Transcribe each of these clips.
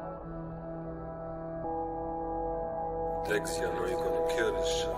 Dexy, I know you're gonna kill this shit.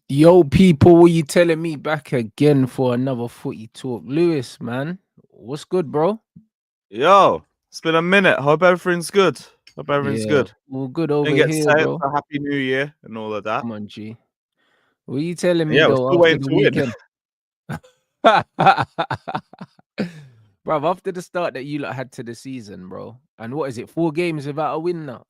Yo, people, what you telling me? Back again for another footy talk. Lewis, man, what's good, bro? Yo, it's been a minute. Hope everything's good. Hope everything's good. All good over Didn't get here, sent bro. for Happy New Year and all of that. Come on, G. What are you telling me, Yeah, we're though, still after waiting the to win. weekend? Bro, after the start that you lot had to the season, bro, and what is it, 4 games without a win now?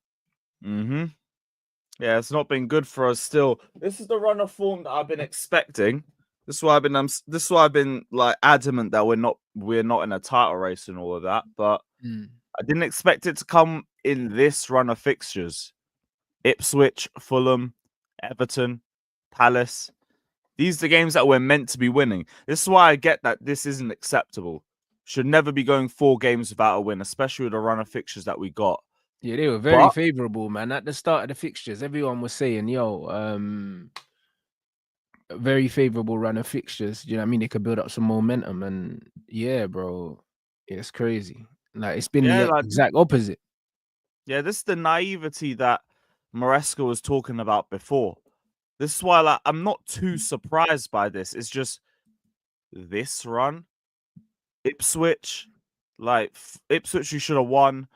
Yeah, it's not been good for us still. This is the run of form that I've been expecting. This is why I've been like adamant that we're not in a title race and all of that. But I didn't expect it to come in this run of fixtures. Ipswich, Fulham, Everton, Palace. These are the games that we're meant to be winning. This is why I get that this isn't acceptable. Should never be going 4 games without a win, especially with the run of fixtures that we got. Yeah, they were very favourable, man. At the start of the fixtures, everyone was saying, yo, very favourable run of fixtures. You know what I mean? They could build up some momentum. And yeah, bro, it's crazy. Like, it's been the exact opposite. Yeah, this is the naivety that Maresca was talking about before. This is why I'm not too surprised by this. It's just this run, Ipswich, Like Ipswich, you should have won.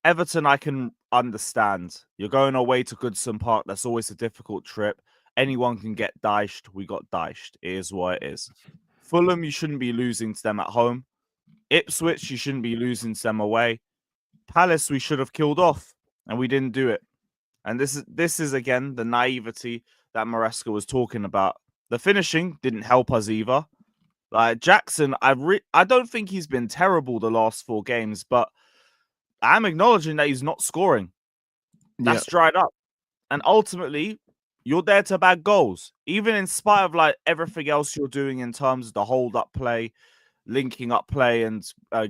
Everton, I can understand. You're going away to Goodson Park. That's always a difficult trip. Anyone can get dished. We got dished. It is what it is. Fulham, you shouldn't be losing to them at home. Ipswich, you shouldn't be losing to them away. Palace, we should have killed off, and we didn't do it. And this is again the naivety that Maresca was talking about. The finishing didn't help us either. Like Jackson, I don't think he's been terrible the last 4 games, but I'm acknowledging that he's not scoring. That's dried up. And ultimately, you're there to bag goals. Even in spite of like everything else you're doing in terms of the hold-up play, linking up play, and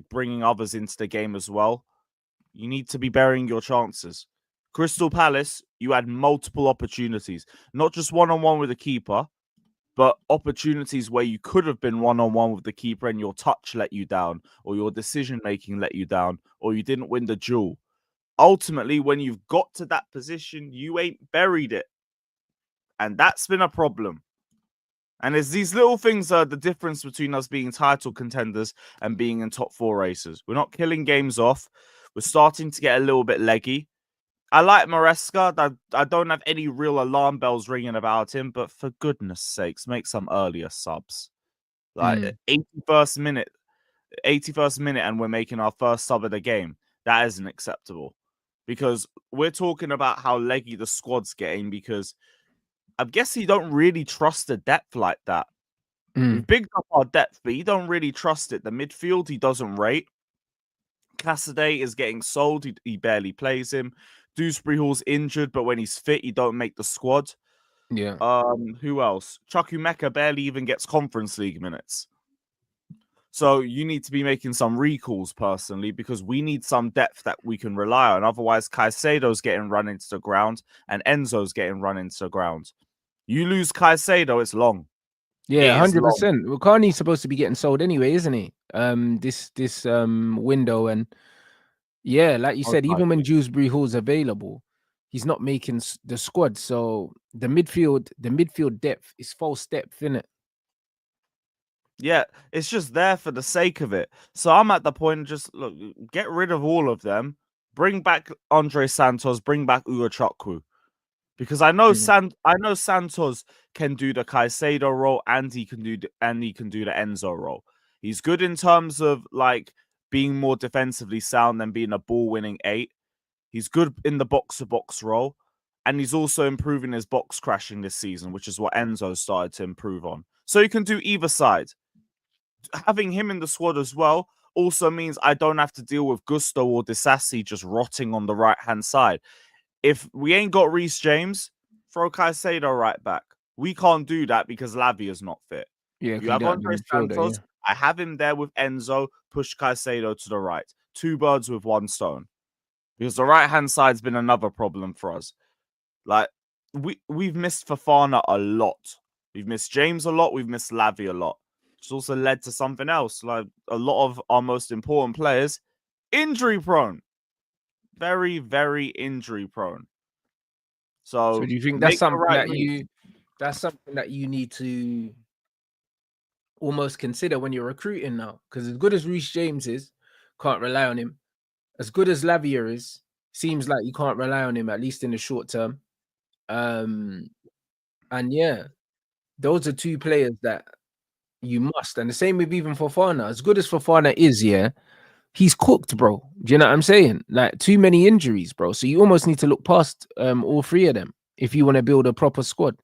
bringing others into the game as well, you need to be burying your chances. Crystal Palace, you had multiple opportunities. Not just one-on-one with the keeper, but opportunities where you could have been one-on-one with the keeper and your touch let you down, or your decision-making let you down, or you didn't win the duel. Ultimately, when you've got to that position, you ain't buried it. And that's been a problem. And it's these little things are the difference between us being title contenders and being in top 4 races. We're not killing games off. We're starting to get a little bit leggy. I like Maresca. I don't have any real alarm bells ringing about him, but for goodness sakes, make some earlier subs. Like 81st minute, and we're making our first sub of the game. That isn't acceptable. Because we're talking about how leggy the squad's getting, because I guess you don't really trust the depth like that. We've bigged up our depth, but you don't really trust it. The midfield, he doesn't rate. Cassidy is getting sold. He barely plays him. Dewsbury Hall's injured, but when he's fit, you don't make the squad. Yeah. Who else? Chukwuemeka barely even gets Conference League minutes. So you need to be making some recalls personally, because we need some depth that we can rely on. Otherwise, Caicedo's getting run into the ground and Enzo's getting run into the ground. You lose Caicedo, it's long. Yeah, 100%. Well, Carney's supposed to be getting sold anyway, isn't he? This window, and yeah, like you said, even when Dewsbury Hall's available, he's not making the squad. So the midfield depth is false depth, isn't it? Yeah, it's just there for the sake of it. So I'm at the point, just look, get rid of all of them, bring back Andre Santos, bring back Ugochukwu. Because I know Santos can do the Caicedo role, and he can do the Enzo role. He's good in terms of like being more defensively sound than being a ball-winning 8. He's good in the box-to-box role, and he's also improving his box crashing this season, which is what Enzo started to improve on. So he can do either side. Having him in the squad as well also means I don't have to deal with Gusto or Disasi just rotting on the right-hand side. If we ain't got Reece James, throw Caicedo right back. We can't do that because Lavia's not fit. Yeah, you have Andre Santos. I have him there with Enzo. Push Caicedo to the right. 2 birds with 1 stone. Because the right-hand side's been another problem for us. Like, we've missed Fofana a lot. We've missed James a lot. We've missed Lavia a lot. It's also led to something else. Like, a lot of our most important players, injury-prone. Very, very injury-prone. So do you think that's something that you need to almost consider when you're recruiting now? Because as good as Reece James is, can't rely on him. As good as Lavia is, seems like you can't rely on him, at least in the short term. And yeah, those are 2 players that you must. And the same with even Fofana. As good as Fofana is, yeah, he's cooked, bro. Do you know what I'm saying? Like, too many injuries, bro. So you almost need to look past all 3 of them if you want to build a proper squad.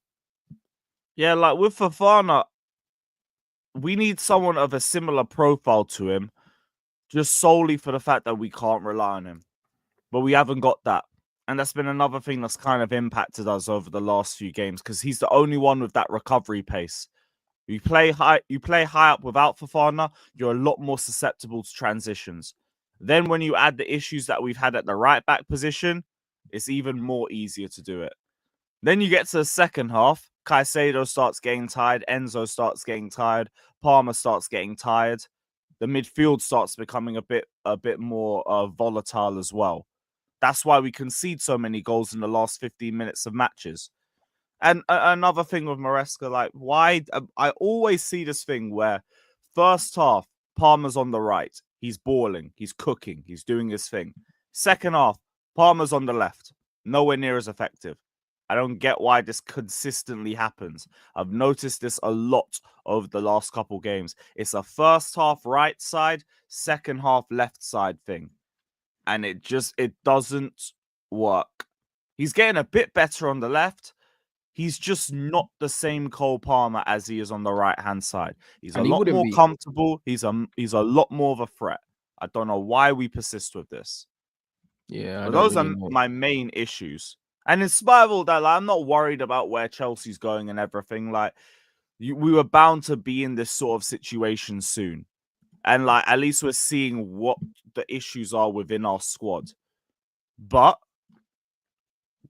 Yeah, like with Fofana, we need someone of a similar profile to him, just solely for the fact that we can't rely on him. But we haven't got that. And that's been another thing that's kind of impacted us over the last few games, because he's the only one with that recovery pace. You play high up without Fofana, you're a lot more susceptible to transitions. Then when you add the issues that we've had at the right back position, it's even more easier to do it. Then you get to the second half, Caicedo starts getting tired, Enzo starts getting tired, Palmer starts getting tired. The midfield starts becoming a bit more volatile as well. That's why we concede so many goals in the last 15 minutes of matches. And another thing with Maresca, like, why I always see this thing where first half, Palmer's on the right. he's balling, he's cooking, he's doing his thing. Second half, Palmer's on the left, nowhere near as effective. I don't get why this consistently happens. I've noticed this a lot over the last couple games. It's a first half right side, second half left side thing. And it doesn't work. He's getting a bit better on the left. He's just not the same Cole Palmer as he is on the right-hand side. He's a lot more comfortable. He's a lot more of a threat. I don't know why we persist with this. Yeah, but those are my main issues. And in spite of all that, like, I'm not worried about where Chelsea's going and everything. Like, we were bound to be in this sort of situation soon. And like, at least we're seeing what the issues are within our squad. But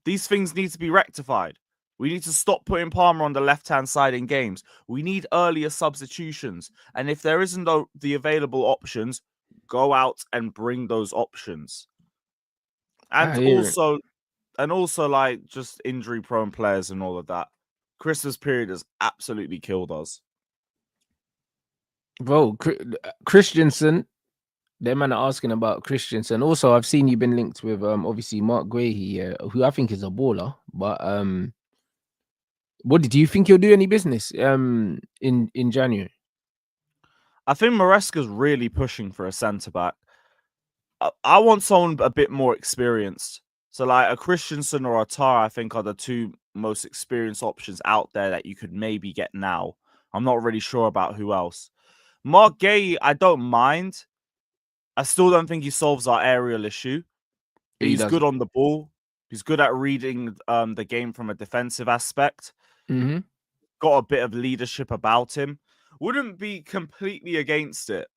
these things need to be rectified. We need to stop putting Palmer on the left-hand side in games. We need earlier substitutions. And if there isn't the available options, go out and bring those options. And also like just injury-prone players and all of that. Christmas period has absolutely killed us. Bro, Christensen, them man are asking about Christensen. Also, I've seen you've been linked with obviously Mark Guehi, who I think is a baller. But what do you think he'll do any business in January? I think Maresca's really pushing for a centre back. I want someone a bit more experienced. So like a Christensen or a Tar, I think are the two most experienced options out there that you could maybe get now. I'm not really sure about who else. Mark Guehi, I don't mind. I still don't think he solves our aerial issue. He's good on the ball. He's good at reading the game from a defensive aspect. Mm-hmm. Got a bit of leadership about him. Wouldn't be completely against it.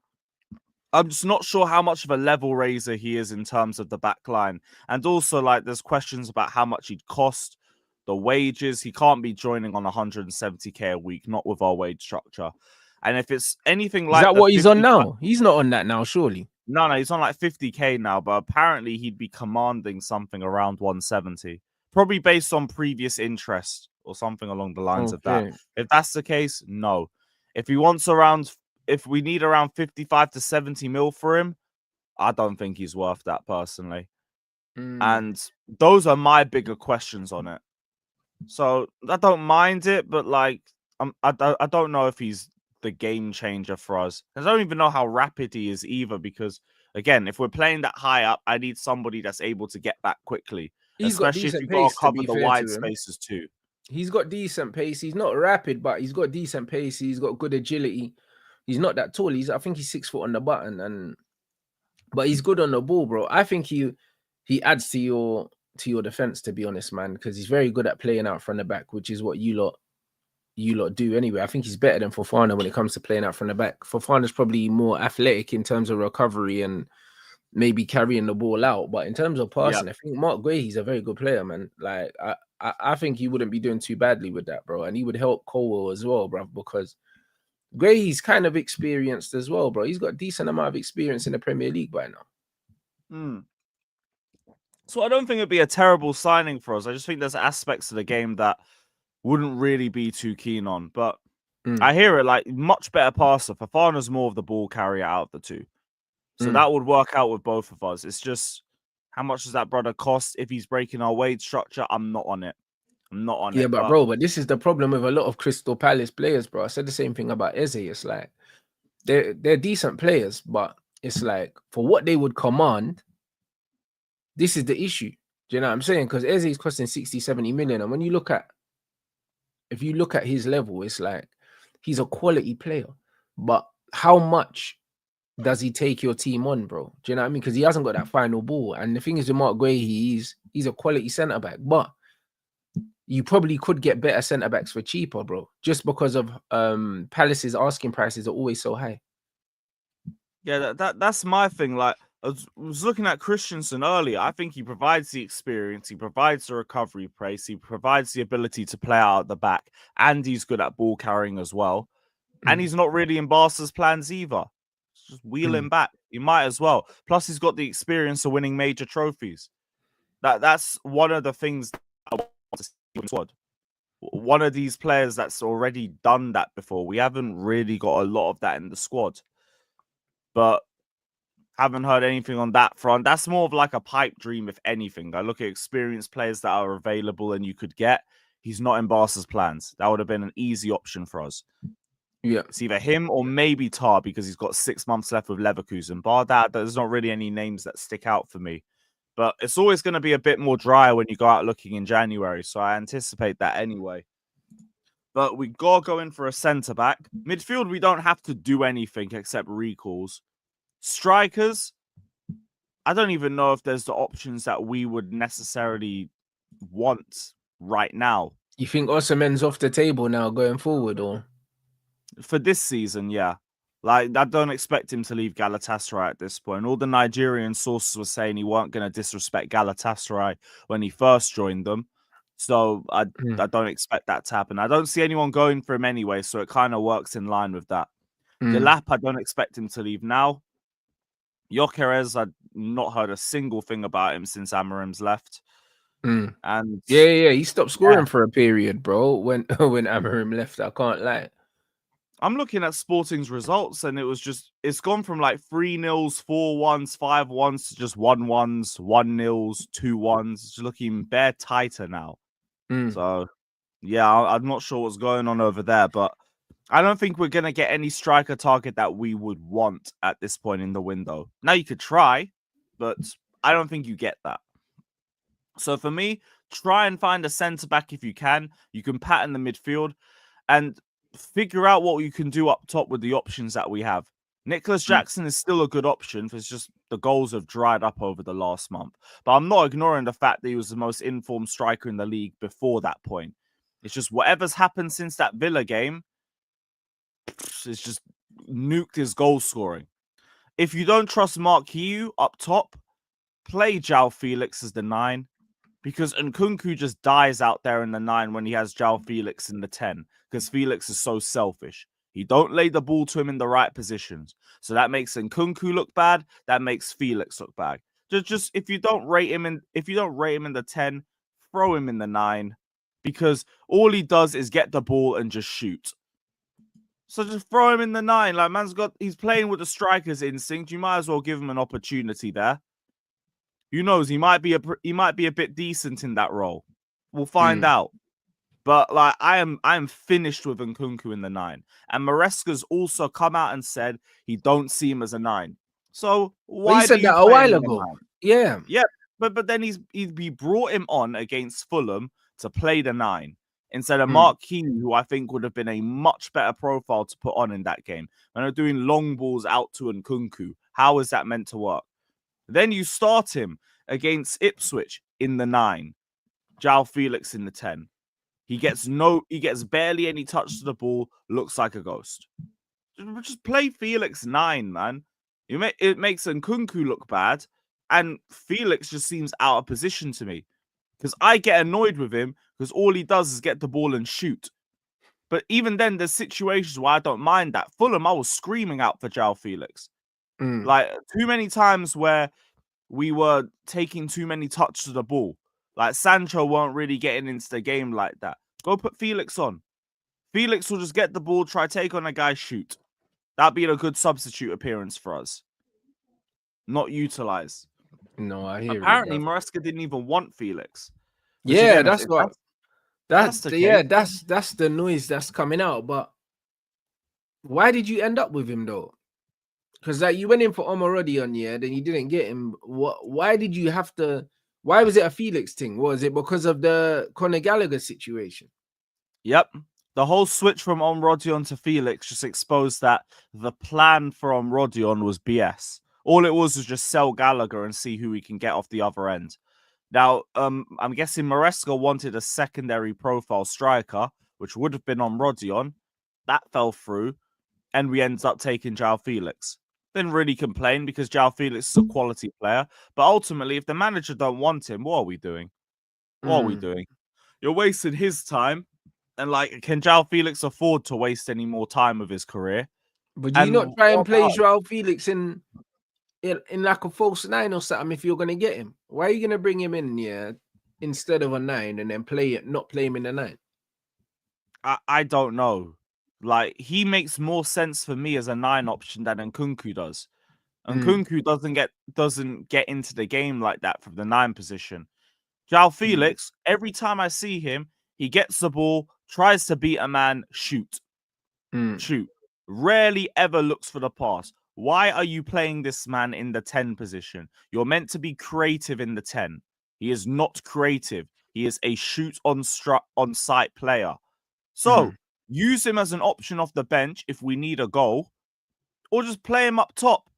I'm just not sure how much of a level raiser he is in terms of the back line. And also, like, there's questions about how much he'd cost, the wages. He can't be joining on 170k a week, not with our wage structure. And if it's anything like... Is that what he's on now? He's not on that now, surely. No, he's on like 50k now, but apparently he'd be commanding something around 170. Probably based on previous interest or something along the lines of that. If that's the case, no. If we need around 55 to 70 mil for him, I don't think he's worth that personally. And those are my bigger questions on it. So I don't mind it, but like, I don't know if he's the game changer for us. I don't even know how rapid he is either, because again, if we're playing that high up, I need somebody that's able to get back quickly. Especially if you've got to cover the wide spaces too. He's got decent pace. He's not rapid, but he's got decent pace. He's got good agility. He's not that tall. I think he's 6 foot on the button, but he's good on the ball, bro. I think he adds to your defense, to be honest, man, because he's very good at playing out from the back, which is what you lot do anyway. I think he's better than FOFANA when it comes to playing out from the back. FOFANA's probably more athletic in terms of recovery and maybe carrying the ball out, but in terms of passing, I think Mark Guehi's a very good player, man. Like I think he wouldn't be doing too badly with that, bro, and he would help Colwell as well, bro, because Guehi's kind of experienced as well, bro. He's got a decent amount of experience in the Premier League by now. So I don't think it'd be a terrible signing for us. I just think there's aspects of the game that wouldn't really be too keen on. But I hear it, like, much better passer. Fofana's more of the ball carrier out of the two. So that would work out with both of us. It's just, how much does that brother cost? If he's breaking our wage structure, I'm not on it. Yeah, but this is the problem with a lot of Crystal Palace players, bro. I said the same thing about Eze. It's like, they're decent players, but it's like, for what they would command, this is the issue. Do you know what I'm saying? Because Eze is costing 60, 70 million. And when you look at, if you look at his level, it's like, he's a quality player. But how much does he take your team on, bro? Do you know what I mean? Because he hasn't got that final ball. And the thing is with Mark Guehi, he's a quality centre-back. But you probably could get better centre-backs for cheaper, bro. Just because of Palace's asking prices are always so high. Yeah, that's my thing. Like, I was looking at Christensen earlier. I think he provides the experience, he provides the recovery pace, he provides the ability to play out at the back, and he's good at ball carrying as well. And he's not really in Barca's plans either. Just wheel him back. You might as well. Plus, he's got the experience of winning major trophies. That's one of the things that I want to see in the squad. One of these players that's already done that before. We haven't really got a lot of that in the squad. But Haven't heard anything on that front. That's more of like a pipe dream, if anything. I look at experienced players that are available and you could get. He's not in Barca's plans. That would have been an easy option for us. Yeah. It's either him or maybe Tar because he's got 6 months left with Leverkusen. Bar that, there's not really any names that stick out for me. But it's always going to be a bit more dry when you go out looking in January. So I anticipate that anyway. But we got to go in for a centre-back. Midfield, we don't have to do anything except recalls. Strikers, I don't even know if there's the options that we would necessarily want right now. You think Osimhen's off the table now going forward, or for this season? Yeah, like I don't expect him to leave Galatasaray at this point. All the Nigerian sources were saying he weren't going to disrespect Galatasaray when he first joined them, so I don't expect that to happen. I don't see anyone going for him anyway, so it kind of works in line with that. Delap, I don't expect him to leave now. Gyökeres, I've not heard a single thing about him since Amorim's left. And yeah, he stopped scoring for a period, bro. When Amorim left, I can't lie. I'm looking at Sporting's results, and it's gone from like 3-0s, 4-1s, 5-1s to just 1-1s, 1-0s, 2-1s. It's looking bare tighter now. So, yeah, I'm not sure what's going on over there, but I don't think we're going to get any striker target that we would want at this point in the window. Now, you could try, but I don't think you get that. So, for me, try and find a centre-back if you can. You can pattern the midfield and figure out what you can do up top with the options that we have. Nicholas Jackson is still a good option. It's just the goals have dried up over the last month. But I'm not ignoring the fact that he was the most informed striker in the league before that point. It's just whatever's happened since that Villa game, it's just nuked his goal scoring. If you don't trust Mark Hugh up top, play João Felix as the 9. Because Nkunku just dies out there in the 9 when he has João Felix in the 10. Because Felix is so selfish. He don't lay the ball to him in the right positions. So that makes Nkunku look bad. That makes Felix look bad. Just if you don't rate him in the 10, throw him in the 9. Because all he does is get the ball and just shoot. So just throw him in the 9. Like he's playing with the striker's instinct. You might as well give him an opportunity there. Who knows? He might be a bit decent in that role. We'll find out. But like I am finished with Nkunku in the 9. And Maresca's also come out and said he don't see him as a 9. So why he said that a while ago? Yeah. But then he brought him on against Fulham to play the 9 instead of Mark Keane, who I think would have been a much better profile to put on in that game. And they're doing long balls out to Nkunku. How is that meant to work? Then you start him against Ipswich in the 9. João Felix in the 10. He gets barely any touch to the ball, looks like a ghost. Just play Felix 9, man. It makes Nkunku look bad, and Felix just seems out of position to me. Because I get annoyed with him because all he does is get the ball and shoot. But even then, there's situations where I don't mind that. Fulham, I was screaming out for João Felix. Like, too many times where we were taking too many touches to the ball. Like, Sancho weren't really getting into the game like that. Go put Felix on. Felix will just get the ball, try take on a guy, shoot. That'd be a good substitute appearance for us. Not utilized. No, I hear Apparently, it. Maresca didn't even want Felix. Yeah, again, that's the noise that's coming out. But why did you end up with him though? Because like you went in for Omarodion, yeah, then you didn't get him. Why did you have to? Why was it a Felix thing? Was it because of the Conor Gallagher situation? Yep. The whole switch from Omarodion to Felix just exposed that the plan for Omarodion was BS. All it was just sell Gallagher and see who we can get off the other end. Now, I'm guessing Maresca wanted a secondary profile striker, which would have been Omarodion. That fell through, and we ended up taking João Felix. Didn't really complain because João Felix is a quality player. But ultimately, if the manager don't want him, what are we doing? What are we doing? You're wasting his time. And like, can João Felix afford to waste any more time of his career? But do you not try and play João Felix in like a false 9 or something if you're going to get him? Why are you going to bring him in here instead of a 9 and then not play him in the 9? I don't know. Like, he makes more sense for me as a 9 option than Nkunku does. And Kunku doesn't get into the game like that from the 9 position. João Felix, every time I see him, he gets the ball, tries to beat a man, shoot. Rarely ever looks for the pass. Why are you playing this man in the 10 position? You're meant to be creative in the 10. He is not creative. He is a shoot on sight player. So use him as an option off the bench if we need a goal, or just play him up top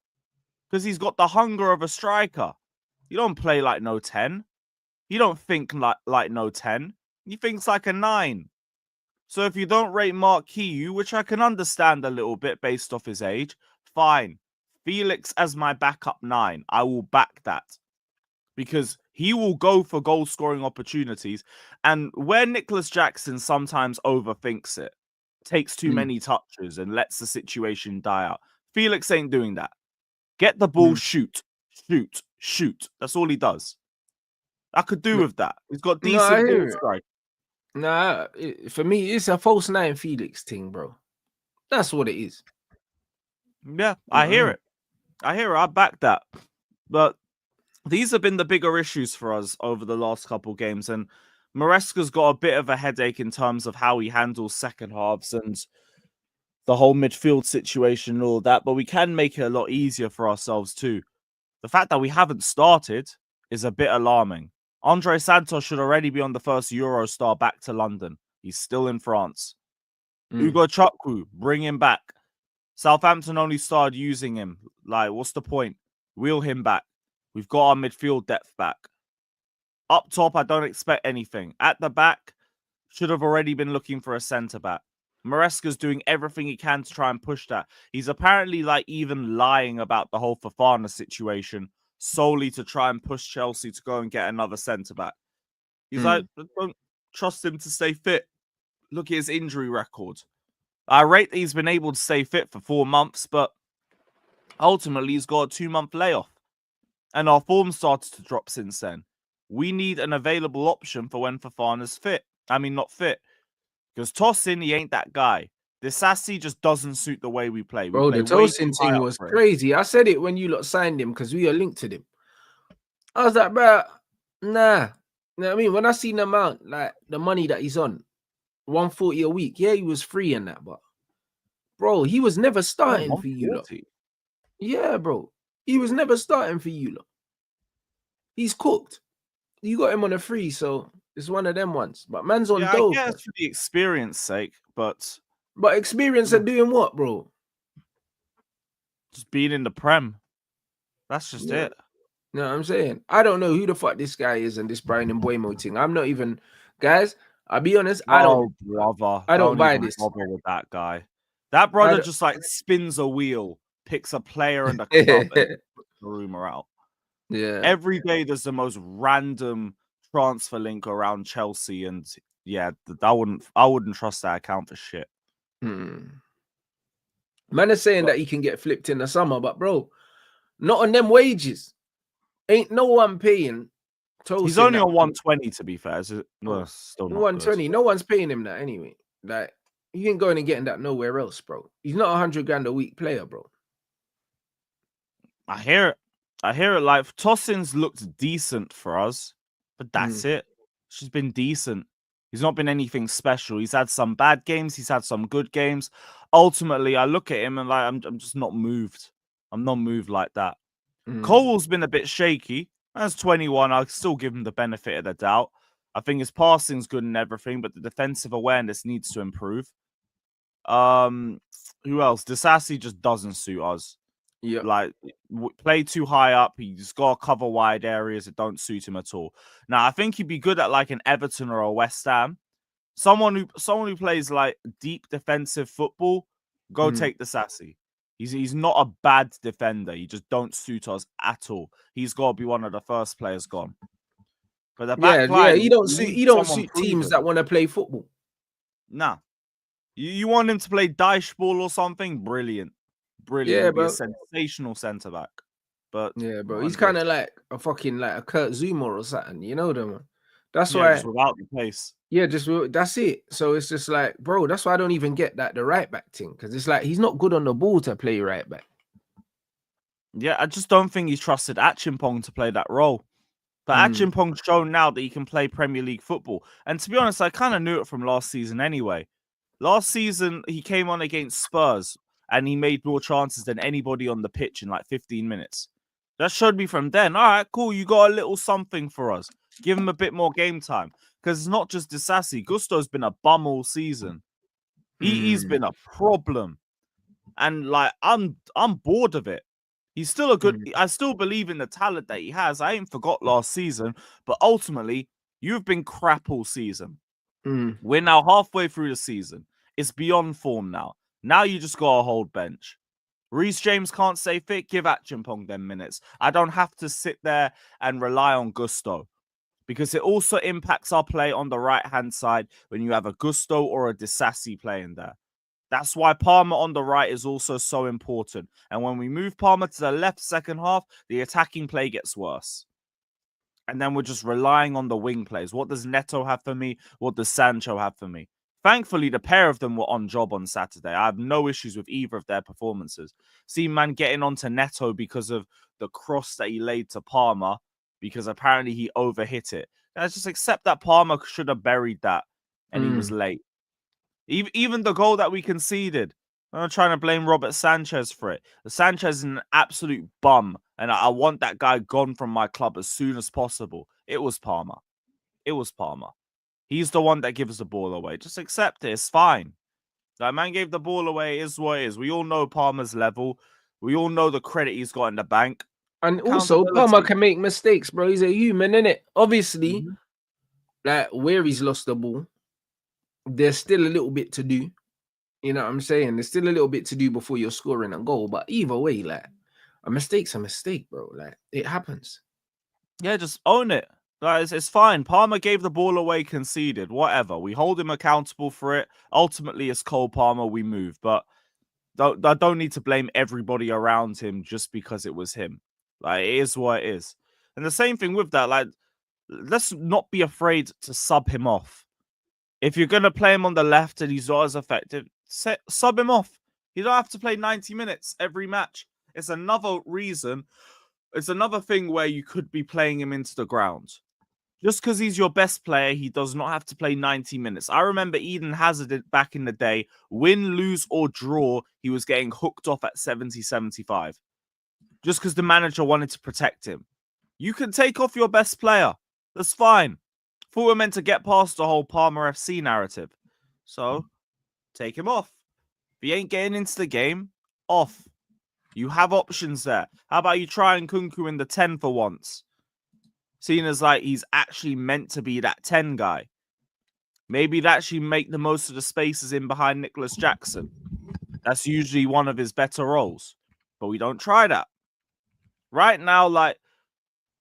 because he's got the hunger of a striker. You don't play like no 10. He don't think like no 10. He thinks like a 9. So if you don't rate Mark Kiyu, which I can understand a little bit based off his age, fine. Felix as my backup 9. I will back that. Because he will go for goal-scoring opportunities. And where Nicholas Jackson sometimes overthinks it, takes too many touches and lets the situation die out, Felix ain't doing that. Get the ball, shoot. That's all he does. I could do with that. He's got decent ball strike. Nah, for me, it's a false 9 Felix thing, bro. That's what it is. Yeah, I hear it. I back that. But these have been the bigger issues for us over the last couple games. And Maresca's got a bit of a headache in terms of how he handles second halves and the whole midfield situation and all that. But we can make it a lot easier for ourselves too. The fact that we haven't started is a bit alarming. Andre Santos should already be on the first Eurostar back to London. He's still in France. Ugo Chukwu, bring him back. Southampton only started using him. Like, what's the point? Wheel him back. We've got our midfield depth back. Up top, I don't expect anything. At the back, should have already been looking for a centre-back. Maresca's doing everything he can to try and push that. He's apparently like even lying about the whole FOFANA situation solely to try and push Chelsea to go and get another centre-back. He's like, don't trust him to stay fit. Look at his injury record. I rate that he's been able to stay fit for 4 months, but ultimately he's got a 2-month layoff. And our form started to drop since then. We need an available option for when Fofana's fit. I mean, not fit. Because Tosin, he ain't that guy. Disasi just doesn't suit the way we play. Bro, the Tosin thing was crazy. I said it when you lot signed him because we are linked to him. I was like, bro, nah. You know what I mean? When I seen the amount, like the money that he's on, 140 a week. Yeah, he was free in that, but bro, he was never starting for you lot. Yeah, bro. He was never starting for you lot. He's cooked. You got him on a free, so it's one of them ones. But man's on dope. I guess for the experience sake, but experience at doing what, bro? Just being in the Prem. That's just it. You know what I'm saying? I don't know who the fuck this guy is and this Brian and Mbeumo thing. I'm not even, guys. I'll be honest. I don't buy this. Bother with that guy. That brother just like spins a wheel, picks a player and a club, and puts the rumor out. Yeah. Every day there's the most random transfer link around Chelsea, and yeah, I wouldn't trust that account for shit. Man is saying that he can get flipped in the summer, but bro, not on them wages. Ain't no one paying. He's only on 120 to be fair. Still not 120. Good. No one's paying him that anyway. Like he ain't going and getting that nowhere else, bro. He's not 100 grand a week player, bro. I hear it. Like Tosin's looked decent for us, but that's it. She's been decent. He's not been anything special. He's had some bad games. He's had some good games. Ultimately, I look at him and like I'm just not moved. I'm not moved like that. Cole's been a bit shaky. As 21, I'll still give him the benefit of the doubt. I think his passing's good and everything, but the defensive awareness needs to improve. Who else? Disasi just doesn't suit us. Yeah, like play too high up. He's got to cover wide areas that don't suit him at all. Now, I think he'd be good at like an Everton or a West Ham. Someone who plays like deep defensive football. Go take Disasi. He's not a bad defender. He just don't suit us at all. He's got to be one of the first players gone. But the back line, he don't suit teams that want to play football. Nah. You want him to play Daesh ball or something? Brilliant. Yeah, bro. A sensational centre back. But yeah, bro. He's kind of like a fucking like a Kurt Zuma or something. You know them. That's why just without the pace. Yeah, that's it. So it's just like, bro, that's why I don't even get that the right back thing. Because it's like he's not good on the ball to play right back. Yeah, I just don't think he trusted Achimpong to play that role. But Achimpong's shown now that he can play Premier League football. And to be honest, I kind of knew it from last season anyway. Last season, he came on against Spurs and he made more chances than anybody on the pitch in like 15 minutes. That showed me from then, all right, cool, you got a little something for us. Give him a bit more game time. Because it's not just Disasi. Gusto's been a bum all season. He's been a problem. And like, I'm bored of it. He's still a good... I still believe in the talent that he has. I ain't forgot last season. But ultimately, you've been crap all season. We're now halfway through the season. It's beyond form now. Now you just got to hold bench. Reece James can't stay fit. Give Achimpong them minutes. I don't have to sit there and rely on Gusto. Because it also impacts our play on the right-hand side when you have a Gusto or a Disasi playing there. That's why Palmer on the right is also so important. And when we move Palmer to the left second half, the attacking play gets worse. And then we're just relying on the wing plays. What does Neto have for me? What does Sancho have for me? Thankfully, the pair of them were on job on Saturday. I have no issues with either of their performances. See, man, getting onto Neto because of the cross that he laid to Palmer, because apparently he overhit it. Let's just accept that Palmer should have buried that, and he was late. Even the goal that we conceded, I'm not trying to blame Robert Sanchez for it. Sanchez is an absolute bum, and I want that guy gone from my club as soon as possible. It was Palmer. It was Palmer. He's the one that gives the ball away. Just accept it. It's fine. That man gave the ball away. It is what it is. We all know Palmer's level. We all know the credit he's got in the bank. And also, Palmer can make mistakes, bro. He's a human, innit? Obviously, like where he's lost the ball, there's still a little bit to do. You know what I'm saying? There's still a little bit to do before you're scoring a goal. But either way, like, a mistake's a mistake, bro. Like, it happens. Yeah, just own it. Like, it's fine. Palmer gave the ball away, conceded, whatever. We hold him accountable for it. Ultimately, it's Cole Palmer, we move. But I don't need to blame everybody around him just because it was him. Like, it is what it is. And the same thing with that, like, let's not be afraid to sub him off. If you're going to play him on the left and he's not as effective, sub him off. You don't have to play 90 minutes every match. It's another reason. It's another thing where you could be playing him into the ground. Just because he's your best player, he does not have to play 90 minutes. I remember Eden Hazard back in the day. Win, lose, or draw, he was getting hooked off at 70, 75. Just because the manager wanted to protect him. You can take off your best player. That's fine. Thought we're meant to get past the whole Palmer FC narrative. So, take him off. If he ain't getting into the game, off. You have options there. How about you try and Nkunku in the 10 for once? Seeing as like he's actually meant to be that 10 guy. Maybe he'd actually make the most of the spaces in behind Nicholas Jackson. That's usually one of his better roles. But we don't try that. Right now, like,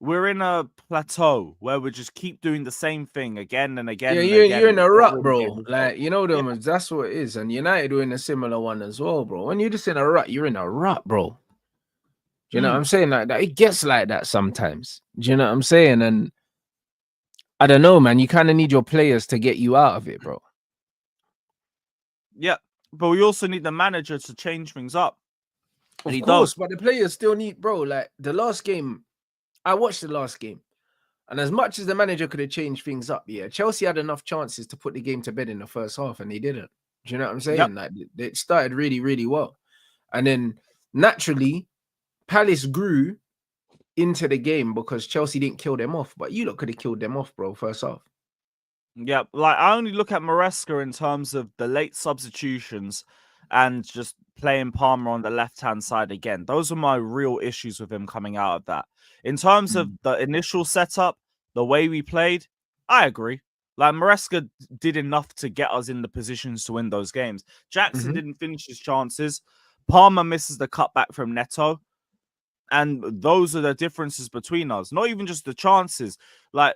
we're in a plateau where we just keep doing the same thing again and again. Yeah, you're in a rut, bro. Like, you know, that's what it is. And United were in a similar one as well, bro. When you're just in a rut, you're in a rut, bro. Do you know what I'm saying? Like that, it gets like that sometimes. Do you know what I'm saying? And I don't know, man. You kind of need your players to get you out of it, bro. Yeah, but we also need the manager to change things up. Of course, but the players still need, bro. Like the last game, I watched the last game, and as much as the manager could have changed things up, yeah, Chelsea had enough chances to put the game to bed in the first half, and they didn't. Do you know what I'm saying? Yep. Like it started really, really well, and then naturally, Palace grew into the game because Chelsea didn't kill them off, but you lot could have killed them off, bro, first half. Yeah, like I only look at Maresca in terms of the late substitutions and just playing Palmer on the left-hand side again. Those are my real issues with him coming out of that. In terms of the initial setup, the way we played, I agree. Like Maresca did enough to get us in the positions to win those games. Jackson didn't finish his chances. Palmer misses the cutback from Neto. And those are the differences between us. Not even just the chances, like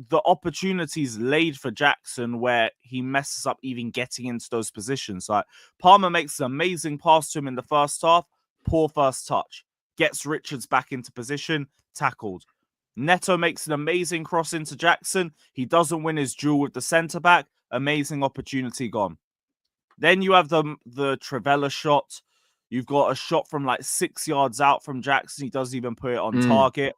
the opportunities laid for Jackson where he messes up even getting into those positions. Like Palmer makes an amazing pass to him in the first half, poor first touch. Gets Richards back into position, tackled. Neto makes an amazing cross into Jackson. He doesn't win his duel with the centre-back. Amazing opportunity gone. Then you have the Trivella shot. You've got a shot from like 6 yards out from Jackson. He doesn't even put it on target.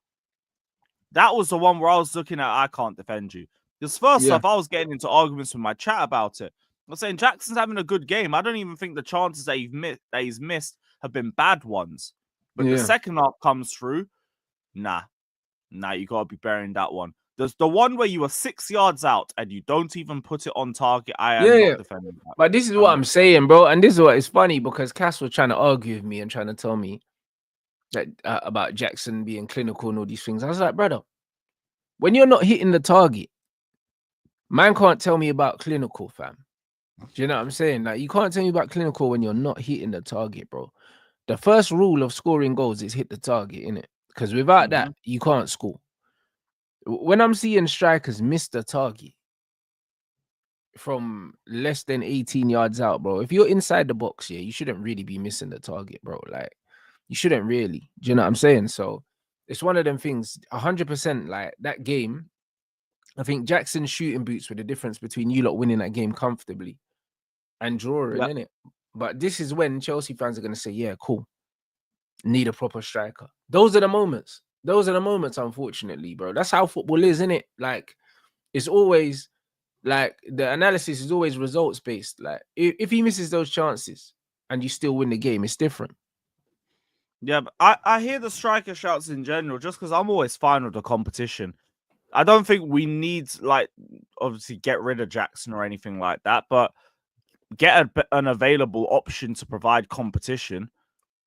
That was the one where I was looking at, I can't defend you. Because first off, I was getting into arguments with my chat about it. I was saying Jackson's having a good game. I don't even think the chances that he's missed have been bad ones. But the second half comes through. Nah, you got to be burying that one. There's the one where you are 6 yards out and you don't even put it on target. I am not defending that. But this is what I'm saying, bro. And this is what is funny because Cass was trying to argue with me and trying to tell me that about Jackson being clinical and all these things. I was like, brother, when you're not hitting the target, man can't tell me about clinical, fam. Do you know what I'm saying? Like, you can't tell me about clinical when you're not hitting the target, bro. The first rule of scoring goals is hit the target, innit? Because without that, you can't score. When I'm seeing strikers miss the target from less than 18 yards out, bro, if you're inside the box, you shouldn't really be missing the target, bro. Like, you shouldn't really. Do you know what I'm saying? So it's one of them things, 100%, like, that game, I think Jackson's shooting boots were the difference between you lot winning that game comfortably and drawing, innit? But this is when Chelsea fans are going to say, yeah, cool. Need a proper striker. Those are the moments. Unfortunately, bro. That's how football is, innit? Like, it's always, like, the analysis is always results-based. Like, if he misses those chances and you still win the game, it's different. Yeah, but I hear the striker shouts in general just because I'm always fine with the competition. I don't think we need, like, obviously get rid of Jackson or anything like that, but get an available option to provide competition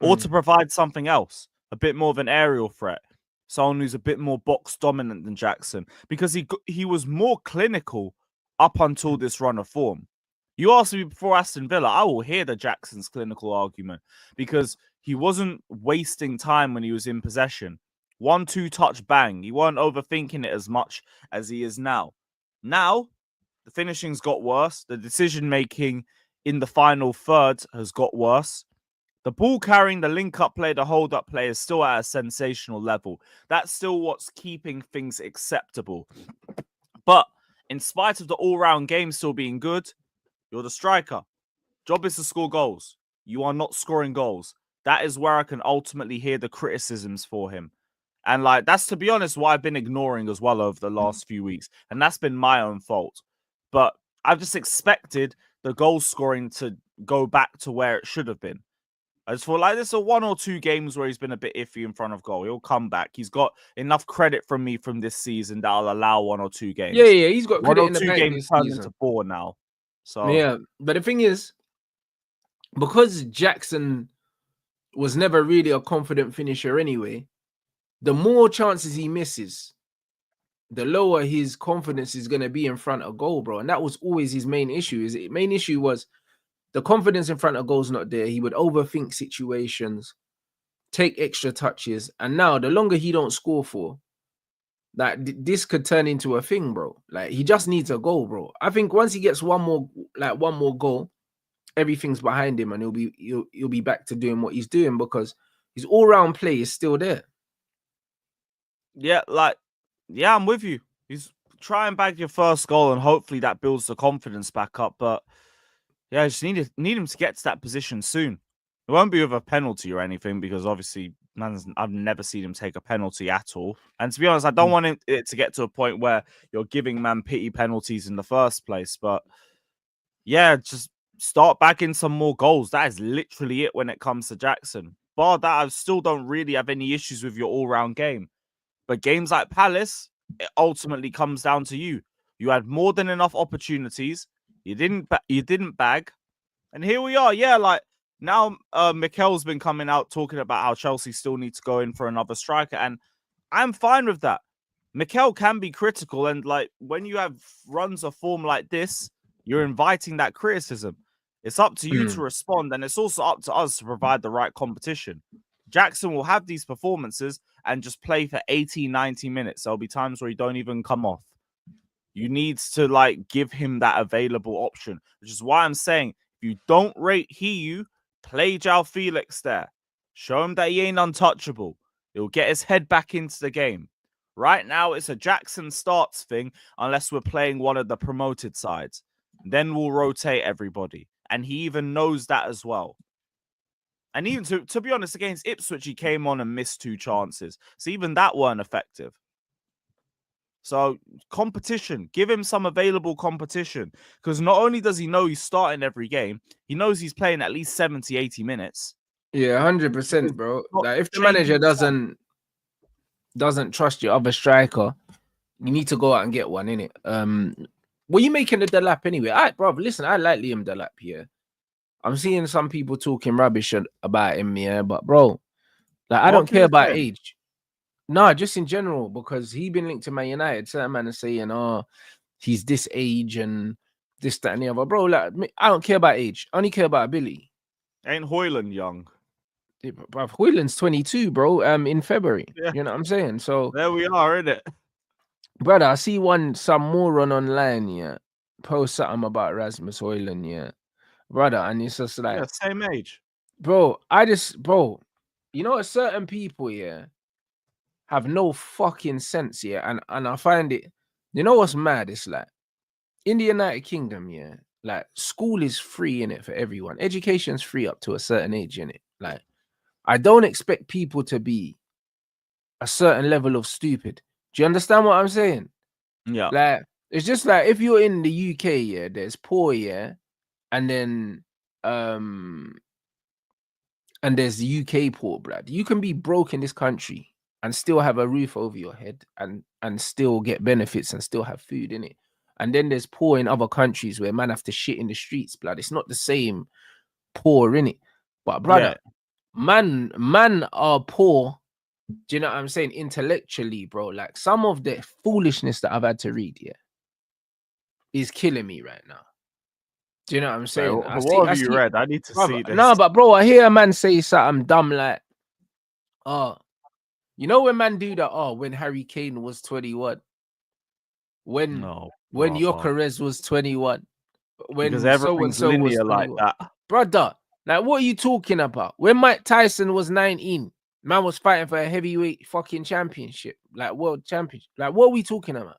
or to provide something else, a bit more of an aerial threat, someone who's a bit more box dominant than Jackson, because he was more clinical up until this run of form. You asked me before Aston Villa, I will hear the Jackson's clinical argument because he wasn't wasting time when he was in possession. 1-2 touch bang. He weren't overthinking it as much as he is now. Now, the finishing's got worse. The decision-making in the final third has got worse. The ball carrying, the link-up play, the hold-up play is still at a sensational level. That's still what's keeping things acceptable. But in spite of the all-round game still being good, you're the striker. Job is to score goals. You are not scoring goals. That is where I can ultimately hear the criticisms for him. And, like, that's, to be honest, what I've been ignoring as well over the last few weeks. And that's been my own fault. But I've just expected the goal scoring to go back to where it should have been. I just feel like there's a 1 or 2 games where he's been a bit iffy in front of goal. He'll come back. He's got enough credit from me from this season that I'll allow 1 or 2 games. Yeah, he's got credit in the bank this season. 1 or 2 games turn into 4 now. So yeah, but the thing is, because Jackson was never really a confident finisher anyway, the more chances he misses, the lower his confidence is going to be in front of goal, bro. And that was always his main issue. His main issue was the confidence in front of goal's not there. He would overthink situations, take extra touches. And now the longer he don't score for, like, this could turn into a thing, bro. Like, he just needs a goal, bro. I think once he gets one more goal, everything's behind him and he'll be back to doing what he's doing because his all-round play is still there. Yeah, I'm with you. He's try and bag your first goal and hopefully that builds the confidence back up. But yeah, I just need him to get to that position soon. It won't be with a penalty or anything because obviously, I've never seen him take a penalty at all. And to be honest, I don't want it to get to a point where you're giving man pity penalties in the first place. But yeah, just start bagging some more goals. That is literally it when it comes to Jackson. Bar that, I still don't really have any issues with your all-round game. But games like Palace, it ultimately comes down to you. You had more than enough opportunities. You didn't bag. And here we are. Yeah, like now Mikel's been coming out talking about how Chelsea still need to go in for another striker. And I'm fine with that. Mikel can be critical. And like when you have runs of form like this, you're inviting that criticism. It's up to you to respond. And it's also up to us to provide the right competition. Jackson will have these performances and just play for 80, 90 minutes. There'll be times where he don't even come off. You need to like give him that available option, which is why I'm saying if you don't rate Hiyu, play João Felix there. Show him that he ain't untouchable. He'll get his head back into the game. Right now, it's a Jackson starts thing unless we're playing one of the promoted sides. Then we'll rotate everybody. And he even knows that as well. And even to be honest, against Ipswich, he came on and missed 2 chances. So even that weren't effective. So competition, give him some available competition. Because not only does he know he's starting every game, he knows he's playing at least 70, 80 minutes. Yeah, 100%, bro. Like if the changing manager the doesn't trust your other striker, you need to go out and get one, innit? What are you making of Delap anyway? All right, bro, listen, I like Liam Delap here. I'm seeing some people talking rubbish about him, yeah, but bro, like I don't care about age. No, just in general, because he been linked to Man United. Certain man is saying, oh, he's this age and this, that, and the other. Bro, like I don't care about age. I only care about ability. Ain't Hoyland young? Yeah, bro, Hoyland's 22, bro. In February. Yeah. You know what I'm saying? So there we are, innit? Brother, I see some moron online, yeah, post something about Rasmus Hoyland, yeah. Brother, and it's just like, yeah, same age. Bro, you know, certain people, yeah, have no fucking sense, yeah, and I find it, you know what's mad? It's like in the United Kingdom, yeah, like school is free in it for everyone. Education's free up to a certain age in it. Like, I don't expect people to be a certain level of stupid. Do you understand what I'm saying? Yeah. Like, it's just like if you're in the UK, yeah, there's poor, yeah, and then and there's the UK poor, blood. You can be broke in this country and still have a roof over your head and still get benefits and still have food in it. And then there's poor in other countries where man have to shit in the streets, blood. It's not the same poor in it. But brother, man are poor. Do you know what I'm saying? Intellectually, bro. Like some of the foolishness that I've had to read here is killing me right now. Do you know what I'm saying? What have you read? I need to see this. No, but bro, I hear a man say something dumb like, oh, you know when man do that, oh, when Harry Kane was 21, when Gyökeres was 21, when because everything's so linear like that. Brother, like what are you talking about? When Mike Tyson was 19, man was fighting for a heavyweight fucking championship, like world championship. Like what are we talking about?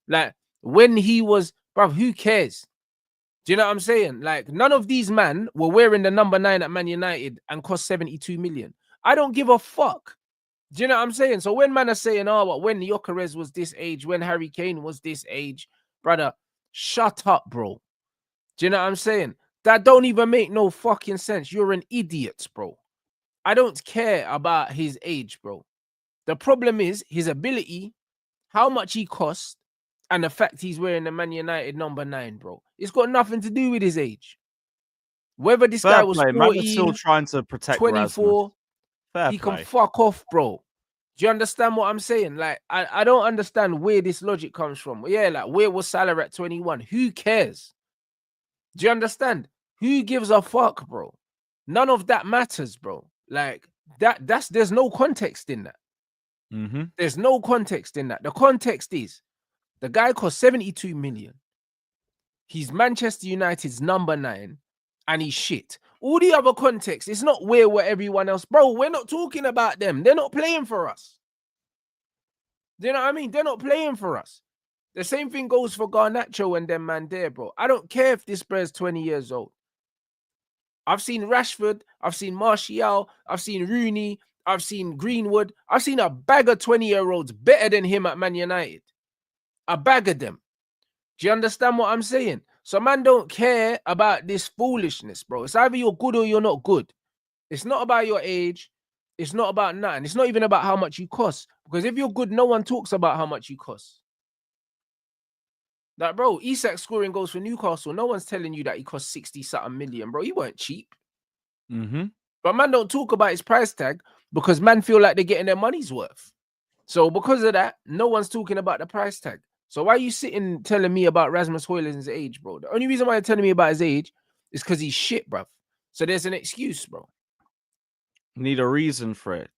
Like when he was, bro, who cares? Do you know what I'm saying? Like, none of these men were wearing the number 9 at Man United and cost 72 million. I don't give a fuck. Do you know what I'm saying? So when man are saying, oh, but when Gyökeres was this age, when Harry Kane was this age, brother, shut up, bro. Do you know what I'm saying? That don't even make no fucking sense. You're an idiot, bro. I don't care about his age, bro. The problem is his ability, how much he costs, and the fact he's wearing the Man United number 9, bro. It's got nothing to do with his age. Whether this guy was 14, still trying to protect 24, he can fuck off, bro. Do you understand what I'm saying? Like, I don't understand where this logic comes from. Yeah, like, where was Salah at 21? Who cares? Do you understand? Who gives a fuck, bro? None of that matters, bro. Like, there's no context in that. Mm-hmm. There's no context in that. The context is, the guy cost 72 million. He's Manchester United's number 9, and he's shit. All the other context, it's not where everyone else. Bro, we're not talking about them. They're not playing for us. Do you know what I mean? They're not playing for us. The same thing goes for Garnacho and them man there, bro. I don't care if this brother's 20 years old. I've seen Rashford. I've seen Martial. I've seen Rooney. I've seen Greenwood. I've seen a bag of 20-year-olds better than him at Man United. A bag of them. Do you understand what I'm saying? So man don't care about this foolishness, bro. It's either you're good or you're not good. It's not about your age. It's not about nothing. It's not even about how much you cost. Because if you're good, no one talks about how much you cost. Like, bro, Isak scoring goals for Newcastle. No one's telling you that he cost 60-something million, bro. He weren't cheap. Mm-hmm. But man don't talk about his price tag because man feel like they're getting their money's worth. So because of that, no one's talking about the price tag. So why are you sitting telling me about Rasmus Højlund's age, bro? The only reason why you're telling me about his age is because he's shit, bro. So there's an excuse, bro. Need a reason for it.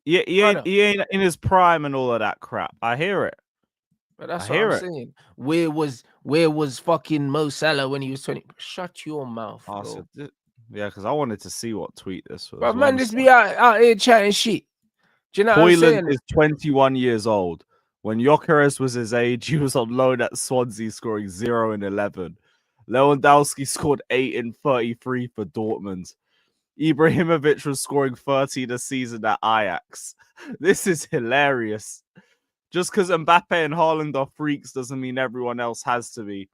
Yeah, he ain't in his prime and all of that crap. I hear it. But that's what I'm saying. Where was fucking Mo Salah when he was 20? Shut your mouth, bro. Yeah, because I wanted to see what tweet this was. But man, just be out here chatting shit. Do you know what I'm saying? Højlund is 21 years old. When Gyökeres was his age, he was on loan at Swansea, scoring 0 in 11. Lewandowski scored 8 in 33 for Dortmund. Ibrahimovic was scoring 30 this season at Ajax. This is hilarious. Just because Mbappe and Haaland are freaks doesn't mean everyone else has to be.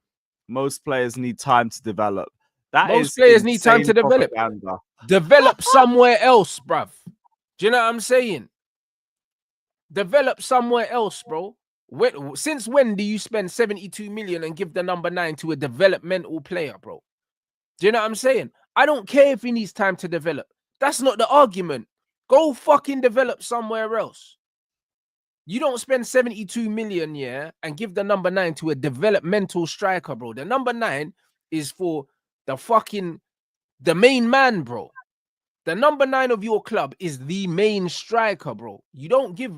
Most players need time to develop. Most players need time to develop. Propaganda. Develop somewhere else, bruv. Do you know what I'm saying? Develop somewhere else, bro. Since when do you spend 72 million and give the number 9 to a developmental player, bro? Do you know what I'm saying? I don't care if he needs time to develop. That's not the argument. Go fucking develop somewhere else. You don't spend 72 million, yeah, and give the number 9 to a developmental striker, bro. The number 9 is for the main man, bro. The number 9 of your club is the main striker, bro. You don't give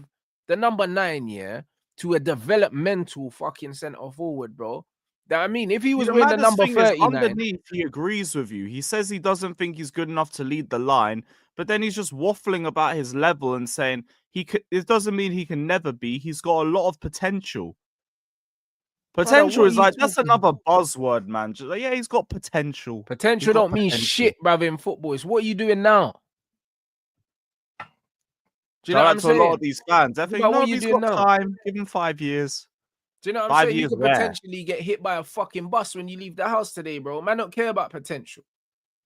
the number 9, yeah, to a developmental fucking centre forward, bro. That I mean, if he was wearing the number 39, underneath, he agrees with you. He says he doesn't think he's good enough to lead the line, but then he's just waffling about his level and saying it doesn't mean he can never be. He's got a lot of potential. Potential is like, that's another buzzword, man. Just like, yeah, he's got potential. Potential don't mean shit, bruv, in football. It's what are you doing now? Do you know what I'm saying? A lot of these fans, I think, no, he's got time. Give him 5 years. Do you know what I'm saying? You could potentially get hit by a fucking bus when you leave the house today, bro. Man, don't care about potential.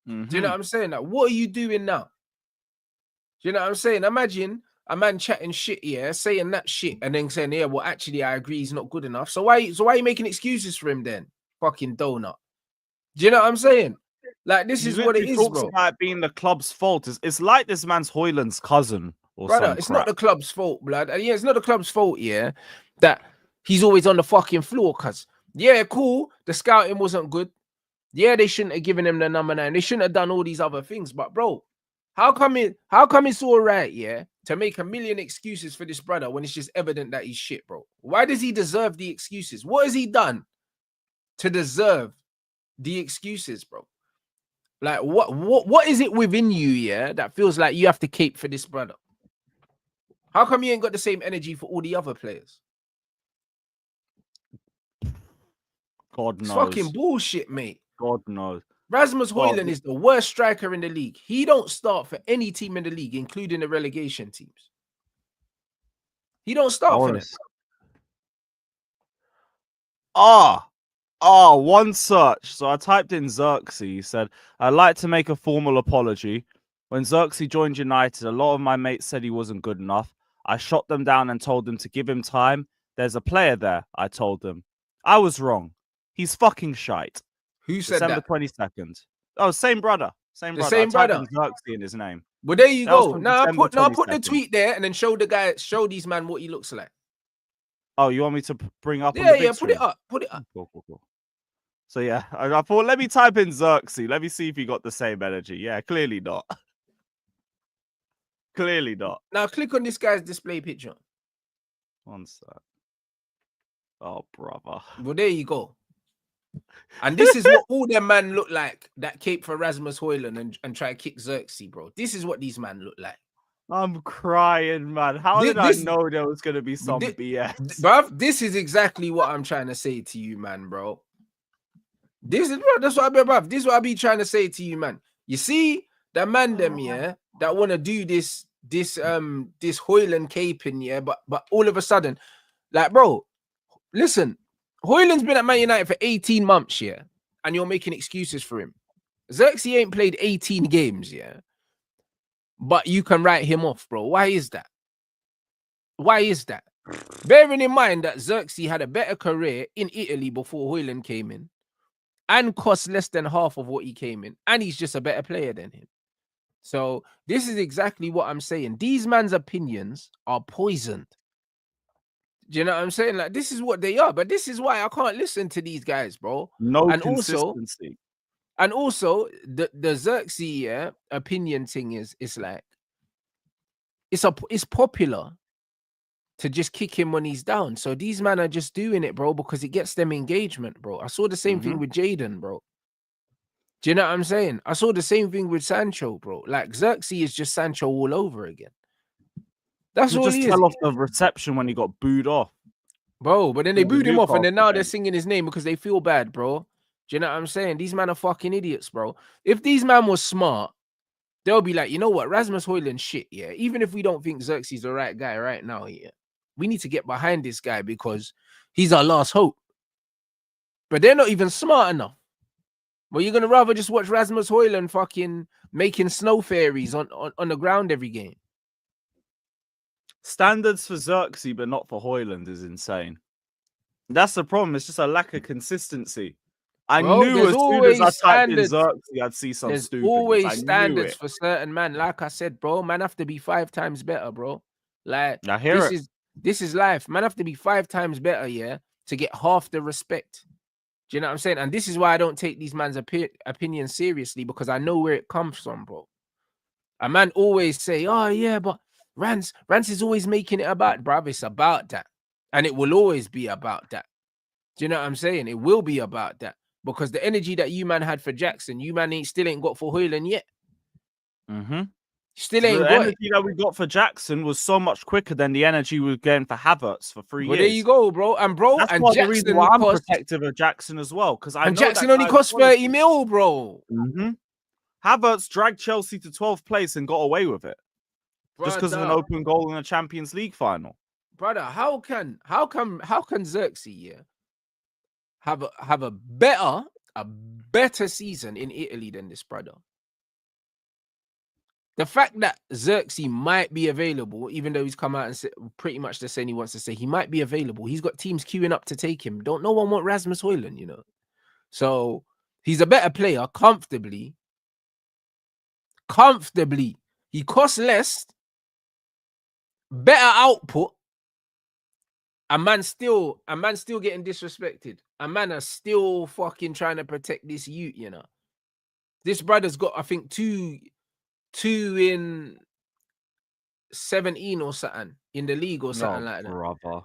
Do you know what I'm saying? Like, what are you doing now? Do you know what I'm saying? Imagine a man chatting shit, yeah, saying that shit, and then saying, yeah, well, actually, I agree, he's not good enough. So why are you making excuses for him then? Fucking donut. Do you know what I'm saying? Like, this is what it is, bro. About being the club's fault. It's like this man's Hoyland's cousin or something. It's not the club's fault, blood. And yeah, it's not the club's fault, yeah, that he's always on the fucking floor, cuz. Yeah, cool. The scouting wasn't good. Yeah, they shouldn't have given him the number 9. They shouldn't have done all these other things. But, bro, how come it's all right, yeah, to make a million excuses for this brother when it's just evident that he's shit, bro? Why does he deserve the excuses? What has he done to deserve the excuses, bro? Like, what is it within you, yeah, that feels like you have to cape for this brother? How come you ain't got the same energy for all the other players? God knows. It's fucking bullshit, mate. God knows. Rasmus Højlund is the worst striker in the league. He don't start for any team in the league, including the relegation teams. He don't start for them. One search. So I typed in Xerxes. He said, I'd like to make a formal apology. When Xerxes joined United, a lot of my mates said he wasn't good enough. I shot them down and told them to give him time. There's a player there, I told them. I was wrong. He's fucking shite. Who said December that? 22nd. Oh, same brother. Same brother. Same brother. Xerxes in his name. Well, there you go. Now put the tweet there and then show these man what he looks like. Oh, you want me to bring up? Yeah, put it up. Put it up. Cool. So yeah, I thought, let me type in Xerxes. Let me see if he got the same energy. Yeah, clearly not. Clearly not. Now click on this guy's display picture. One sec. Oh, brother. Well, there you go. And this is what all them man look like that cape for Rasmus Højlund and try to kick Xerxes, bro. This is what these man look like. I'm crying, man. How did I know there was going to be some BS? Bruv, this is exactly what I'm trying to say to you, man, bro. That's what I be trying to say to you, man. You see the man them, yeah, that want to do this Højlund caping, yeah, but all of a sudden, like, bro, listen, Højlund's been at Man United for 18 months, yeah, and you're making excuses for him. Xerxes ain't played 18 games, yeah, but you can write him off, bro. Why is that? Why is that? Bearing in mind that Xerxes had a better career in Italy before Højlund came in and cost less than half of what he came in, and he's just a better player than him. So this is exactly what I'm saying. These man's opinions are poisoned. Do you know what I'm saying? Like, this is what they are, but this is why I can't listen to these guys, bro. Consistency. And also the Xerxes opinion thing is, it's like, it's popular to just kick him when he's down. So these men are just doing it, bro, because it gets them engagement, bro. I saw the same thing with Jaden, bro. Do you know what I'm saying? I saw the same thing with Sancho, bro. Like, Xerxes is just Sancho all over again. That's all he is. Just fell off the reception when he got booed off. Bro, but then they booed him off, and then now they're singing his name because they feel bad, bro. Do you know what I'm saying? These men are fucking idiots, bro. If these men were smart, they'll be like, you know what, Rasmus Højlund shit, yeah. Even if we don't think Xerxes the right guy right now, yeah, we need to get behind this guy because he's our last hope. But they're not even smart enough. Well, you're gonna rather just watch Rasmus Højlund fucking making snow fairies on the ground every game. Standards for Xerxes, but not for Højlund is insane. That's the problem. It's just a lack of consistency. I knew as soon as I typed in Xerxes, I'd see some stupid. There's always standards for certain man. Like I said, bro, man have to be 5 times better, bro. Like this is life. Man have to be 5 times better, yeah, to get half the respect. Do you know what I'm saying? And this is why I don't take these man's opinion seriously, because I know where it comes from, bro. A man always say, oh yeah, but Rants is always making it about, bruv. It's about that. And it will always be about that. Do you know what I'm saying? It will be about that. Because the energy that you man had for Jackson, you man still ain't got for Højlund yet. Still ain't got. The energy that we got for Jackson was so much quicker than the energy we were getting for Havertz for 3 years. There you go, bro. And that's the reason why I'm protective of Jackson as well. Because I know Jackson only cost 30 mil, bro. Havertz dragged Chelsea to 12th place and got away with it. Just because of an open goal in a Champions League final. Brother, how can Xerxes have a better season in Italy than this, brother? The fact that Xerxes might be available, even though he's come out and said pretty much the same he wants to say, he might be available. He's got teams queuing up to take him. Don't no one want Rasmus Højlund, you know? So he's a better player comfortably. He costs less, better output. A man still getting disrespected. A man are still fucking trying to protect this youth, you know. This brother's got, I think, two in 17 or something in the league or something like that. Brother.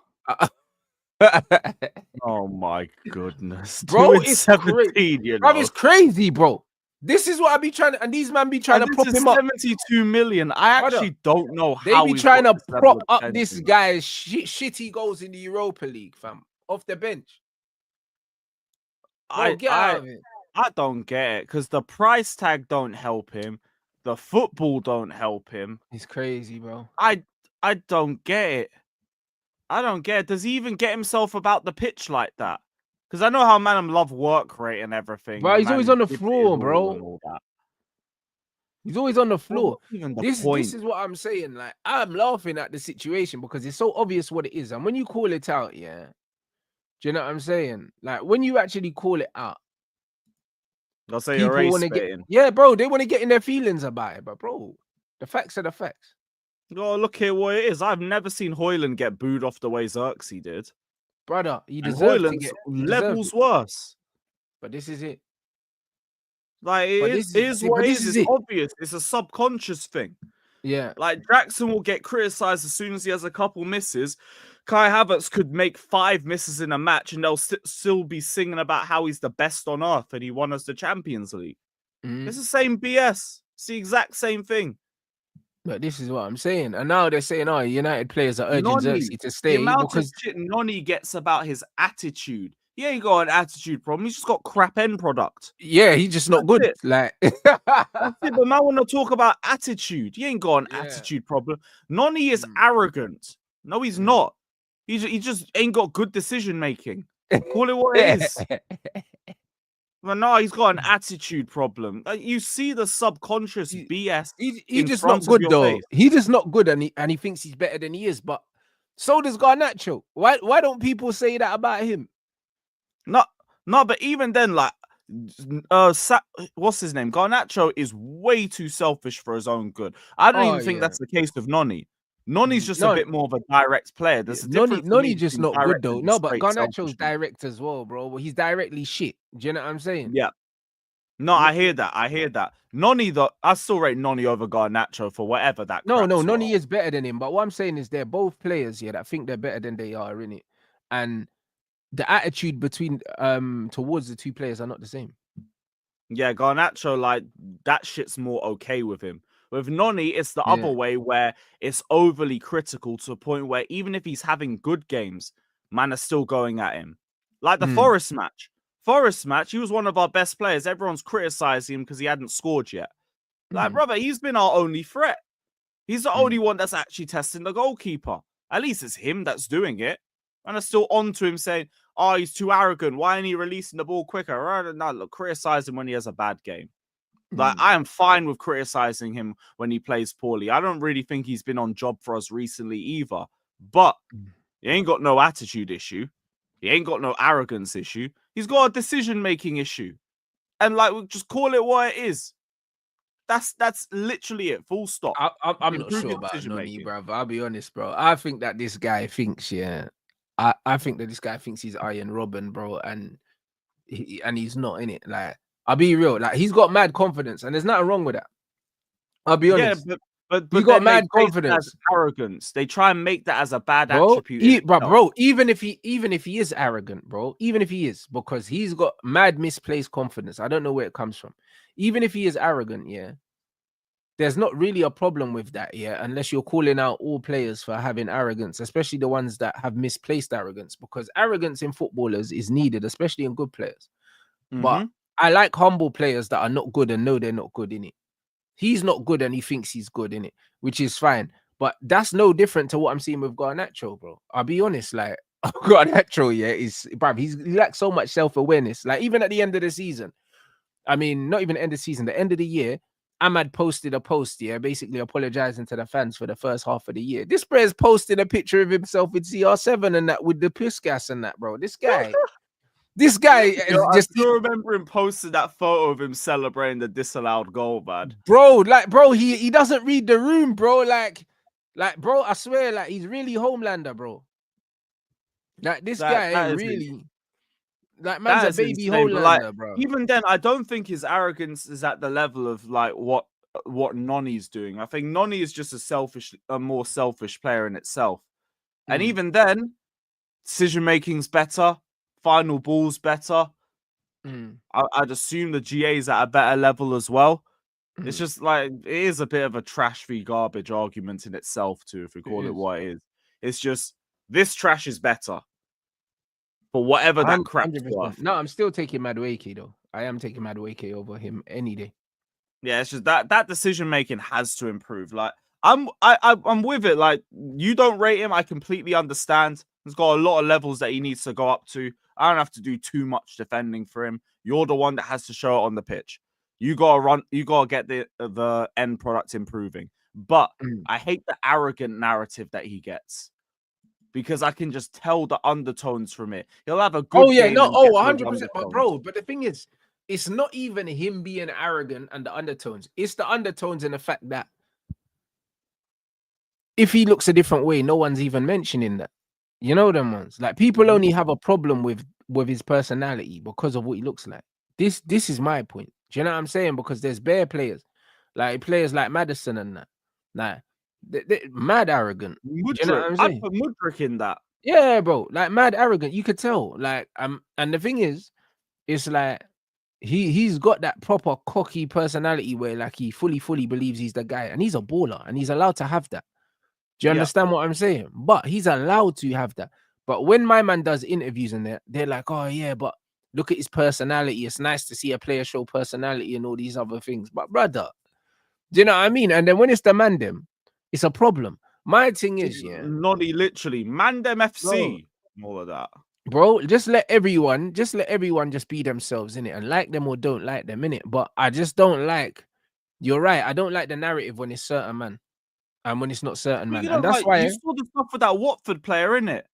Oh my goodness. Bro, it's 17, you know. Bro, it's crazy, bro. This is what I be trying to, and these man be trying to prop him up. 72 million. I actually don't know how they be trying to prop up this guy's shitty goals in the Europa League, fam, off the bench. Bro, get out of it. I don't get it because the price tag don't help him. The football don't help him. He's crazy, bro. I don't get it. I don't get it. Does he even get himself about the pitch like that? Because I know how man love work rate and everything. Bro, he's always on the floor, bro. He's always on the floor. This is what I'm saying. Like, I'm laughing at the situation because it's so obvious what it is. And when you call it out, yeah, do you know what I'm saying? Like, when you actually call it out, they'll say you're race-baiting. Yeah, bro, they want to get in their feelings about it. But, bro, the facts are the facts. Oh, look here what it is. I've never seen Højlund get booed off the way Xerxes did. Brother, he deserves to get levels worse. But this is it. Like, it is what it is. It's obvious. It's a subconscious thing. Yeah. Like, Jackson will get criticized as soon as he has a couple misses. Kai Havertz could make 5 misses in a match and they'll still be singing about how he's the best on earth and he won us the Champions League. It's the same BS. It's the exact same thing. But this is what I'm saying. And now they're saying, oh, United players are urging Xerxes to stay. The amount of shit Noni gets about his attitude. He ain't got an attitude problem. He's just got crap end product. Yeah, he's just not good. Like, that's it. But man want to talk about attitude. He ain't got an attitude problem. Noni is arrogant. No, he's not. He just ain't got good decision making. Call it what it is. But no, he's got an attitude problem. You see the subconscious BS. He's just not good though. He's just not good, and he thinks he's better than he is. But so does Garnacho. Why don't people say that about him? No, but even then, like, what's his name? Garnacho is way too selfish for his own good. I don't even think that's the case with Noni. Noni's just a bit more of a direct player. There's a difference. Noni's just not good though. No, but Garnacho's direct as well, bro. Well, he's directly shit. Do you know what I'm saying? Yeah. No, I hear that. Noni, I still rate Noni over Garnacho for whatever that. No, Noni is better than him. But what I'm saying is they're both players here that think they're better than they are, innit? And the attitude between towards the two players are not the same. Yeah, Garnacho, like, that shit's more okay with him. With Noni, it's the other way where it's overly critical to a point where even if he's having good games, man are still going at him. Like the Forest match. He was one of our best players. Everyone's criticizing him because he hadn't scored yet. Like, brother, he's been our only threat. He's the Mm. only one that's actually testing the goalkeeper. At least it's him that's doing it. And are still on to him saying, oh, he's too arrogant. Why ain't he releasing the ball quicker? No, look, criticize him when he has a bad game. Like, I am fine with criticizing him when he plays poorly. I don't really think he's been on job for us recently either. But he ain't got no attitude issue. He ain't got no arrogance issue. He's got a decision-making issue. And, like, we'll just call it what it is. That's literally it. Full stop. I'm not sure about Noni, bro. I'll be honest, bro. I think that this guy thinks, I think that this guy thinks he's Iron Robin, bro, and he's not in it. Like, I'll be real. Like, he's got mad confidence, and there's nothing wrong with that. I'll be honest. Yeah, but he got mad confidence. As arrogance. They try and make that as a bad attribute. Bro, even if he is arrogant, bro, even if he is, because he's got mad misplaced confidence. I don't know where it comes from. Even if he is arrogant, there's not really a problem with that, unless you're calling out all players for having arrogance, especially the ones that have misplaced arrogance, because arrogance in footballers is needed, especially in good players. But I like humble players that are not good and know they're not good in it. He's not good and he thinks he's good in it, which is fine. But that's no different to what I'm seeing with Garnacho, bro. I'll be honest, like, Garnacho, he lacks so much self-awareness. Like, even at the end of the season, I mean, not even the end of the season, the end of the year, Ahmad posted a post, basically apologizing to the fans for the first half of the year. This brother's posted a picture of himself with CR7 and that, with the piss gas and that, bro. This guy I still remember him posting that photo of him celebrating the disallowed goal, man. Bro, he doesn't read the room, bro. Like, bro, I swear, like, he's really Homelander, bro. Like, this guy really. Like, man's a baby Homelander, like, bro. Even then, I don't think his arrogance is at the level of like what Noni's doing. I think Noni is just a more selfish player in itself. And even then, decision making's better, final ball's better. I'd assume the GA's at a better level as well. It's just like, it is a bit of a trash v garbage argument in itself too, if we call it what it is. It's just, this trash is better. For whatever that crap's worth. No, I'm still taking Madueke though. I am taking Madueke over him any day. Yeah, it's just that decision making has to improve. Like, I'm with it. Like, you don't rate him, I completely understand. He's got a lot of levels that he needs to go up to. I don't have to do too much defending for him. You're the one that has to show it on the pitch. You gotta get the end product improving. But I hate the arrogant narrative that he gets. Because I can just tell the undertones from it. He'll have a good game. 100%. But bro, but the thing is, it's not even him being arrogant and the undertones. It's the undertones and the fact that if he looks a different way, no one's even mentioning that. You know them ones. Like, people only have a problem with his personality because of what he looks like. This is my point. Do you know what I'm saying? Because there's bare players like Madison and that. Like, they're mad arrogant. You know what I'm saying? I put Mudryk in that. Yeah, bro. Like, mad arrogant. You could tell. Like, and the thing is, it's like he's got that proper cocky personality where, like, he fully believes he's the guy, and he's a baller, and he's allowed to have that. Do you understand what I'm saying? But he's allowed to have that. But when my man does interviews and they're like, oh yeah, but look at his personality. It's nice to see a player show personality and all these other things. But brother, do you know what I mean? And then when it's the Mandem, it's a problem. My thing is, Noddy, literally, Mandem FC, all of that. Bro, just let everyone just be themselves in it, and like them or don't like them in it. But I just don't like. You're right. I don't like the narrative when it's certain man, and when it's not certain man. And that's why you saw the stuff with that Watford player in it.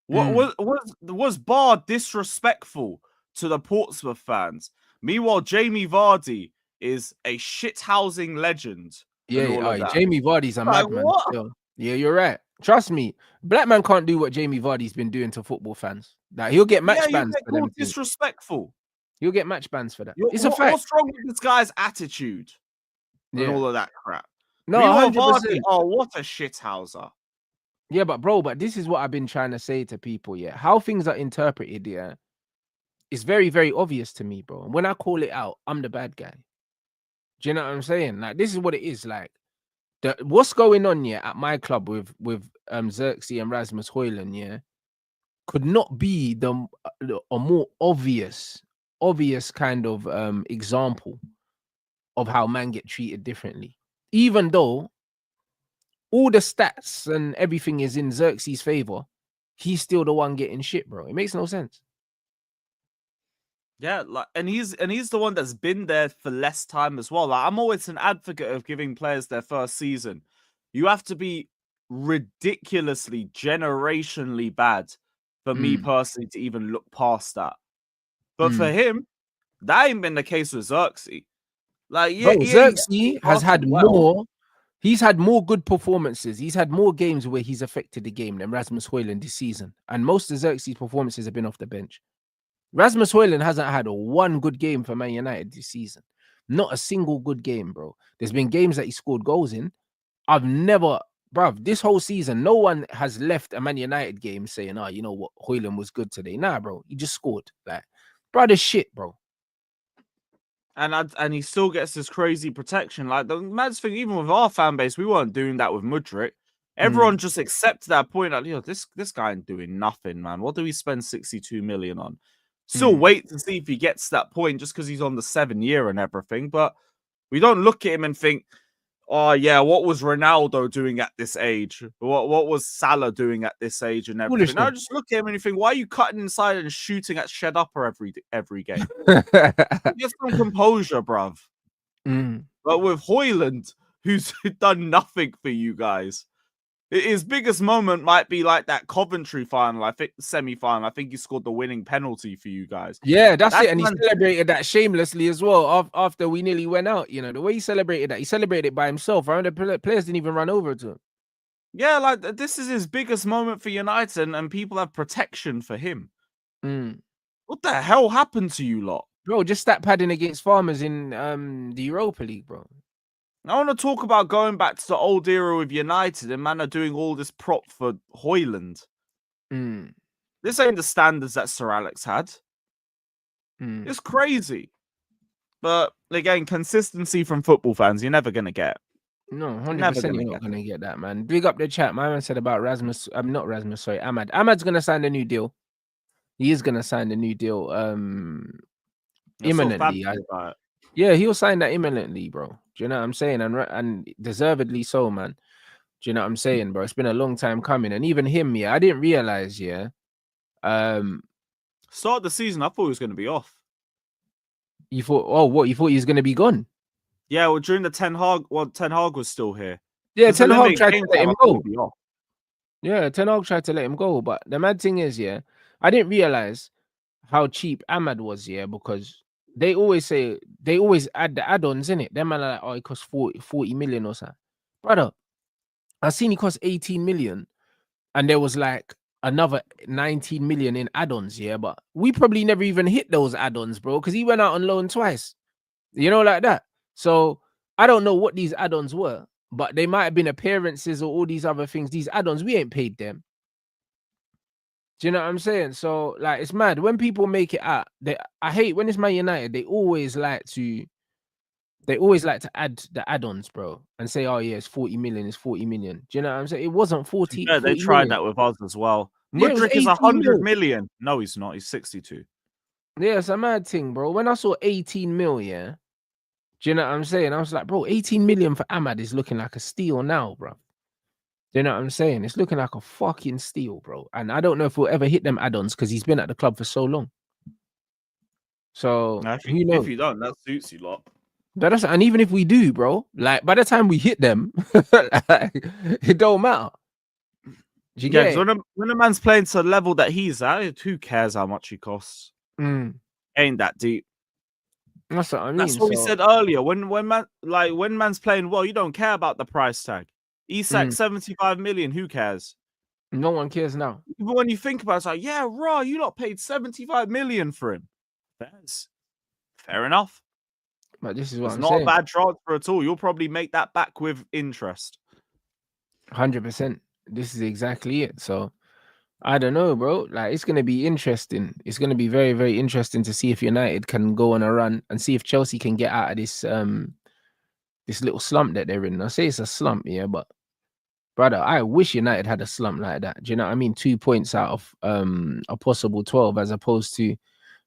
What was Barr disrespectful to the Portsmouth fans? Meanwhile, Jamie Vardy is a shithousing legend. Yeah, Jamie Vardy's a madman. Yeah, you're right. Trust me, black man can't do what Jamie Vardy's been doing to football fans. Like, he'll get match bans for them. Disrespectful. He'll get match bans for that. It's a fact. What's wrong with this guy's attitude? And all of that crap. No, 100%. Vardy, what a shithouser. Yeah, but this is what I've been trying to say to people. Yeah, how things are interpreted. Yeah, it's very, very obvious to me, bro. And when I call it out, I'm the bad guy. Do you know what I'm saying? Like, this is what it is. Like, what's going on here at my club with Xerxes and Rasmus Højlund, could not be a more obvious kind of example of how man get treated differently. Even though all the stats and everything is in Xerxes' favor, he's still the one getting shit, bro. It makes no sense. Yeah, like, and he's the one that's been there for less time as well. Like, I'm always an advocate of giving players their first season. You have to be ridiculously, generationally bad for me personally to even look past that. But for him, that ain't been the case with Xerxes. Like, yeah, Bro, Xerxes has had more. He's had more good performances. He's had more games where he's affected the game than Rasmus Højlund this season. And most of Xerxes' performances have been off the bench. Rasmus Højlund hasn't had one good game for Man United this season. Not a single good game, bro. There's been games that he scored goals in. I've never, bruv, this whole season, no one has left a Man United game saying, oh, you know what, Højlund was good today. Nah, bro, he just scored. Like, brother, shit, bro. And he still gets this crazy protection. Like, the mad thing, even with our fan base, we weren't doing that with Mudryk. Everyone just accepted that point. Like, you know, this guy ain't doing nothing, man. What do we spend 62 million on? Still wait to see if he gets to that point just because he's on the 7-year and everything. But we don't look at him and think, oh, yeah, what was Ronaldo doing at this age? What was Salah doing at this age and everything? Now just look at him and you think, why are you cutting inside and shooting at Shed Upper every game? Get some composure, bruv. But with Højlund, who's done nothing for you guys, his biggest moment might be like that Coventry final, I think, semi-final. I think he scored the winning penalty for you guys. Yeah, that's it. And he celebrated that shamelessly as well after we nearly went out. You know, the way he celebrated that, he celebrated it by himself. I remember the players didn't even run over to him. Yeah, like, this is his biggest moment for United, and people have protection for him. What the hell happened to you lot? Bro, just stat padding against Farmers in the Europa League, bro. I want to talk about going back to the old era with United and man are doing all this prop for Højlund. This ain't the standards that Sir Alex had. It's crazy. But again, consistency from football fans, you're never going to get. No, 100% you're not going to get that, man. Big up the chat. My man said about Rasmus. I'm not Rasmus, sorry, Ahmad. Ahmad's going to sign a new deal. He is going to sign a new deal imminently. Yeah, he'll sign that imminently, bro. Do you know what I'm saying? And deservedly so, man. Do you know what I'm saying, bro? It's been a long time coming. And even him, yeah, I didn't realize, yeah. Start the season, I thought he was going to be off. You thought, oh, what? You thought he was going to be gone? Yeah, well, during the Ten Hag was still here. Yeah, Ten Hag tried to let him go. Yeah, Ten Hag tried to let him go. But the mad thing is, yeah, I didn't realize how cheap Ahmad was, yeah, because they always add the add-ons in it. Them man are like, oh, it costs 40 million or something. Brother, I seen he cost 18 million, and there was like another 19 million in add-ons, yeah. But we probably never even hit those add-ons, bro, because he went out on loan twice. You know, like that. So I don't know what these add-ons were, but they might have been appearances or all these other things. These add-ons, we ain't paid them. Do you know what I'm saying? So, like, it's mad when people make it out. I hate when it's Man United. They always like to add the add-ons, bro, and say, "Oh yeah, it's 40 million. It's 40 million." Do you know what I'm saying? It wasn't 40. Yeah, they tried that with us as well. Mudryk is 100 million. No, he's not. He's 62. Yeah, it's a mad thing, bro. When I saw 18 mil, yeah, do you know what I'm saying? I was like, bro, 18 million for Ahmad is looking like a steal now, bro. You know what I'm saying? It's looking like a fucking steal, bro. And I don't know if we'll ever hit them add-ons because he's been at the club for so long. So if you don't, that suits you lot. And even if we do, bro, like by the time we hit them, it don't matter. When a man's playing to the level that he's at, who cares how much he costs? Ain't that deep. That's what I mean. That's what we said earlier. When man's playing well, you don't care about the price tag. Isak 75 million. Who cares? No one cares now. Even when you think about it, it's like, yeah, raw, you lot paid 75 million for him. Fair enough. But this is what it's I'm not saying. a bad transfer at all. You'll probably make that back with interest. 100%. This is exactly it. So I don't know, bro. Like, it's gonna be interesting. It's gonna be very, very interesting to see if United can go on a run and see if Chelsea can get out of this this little slump that they're in. I say it's a slump, yeah, but brother, I wish United had a slump like that. Do you know what I mean? 2 points out of a possible 12 as opposed to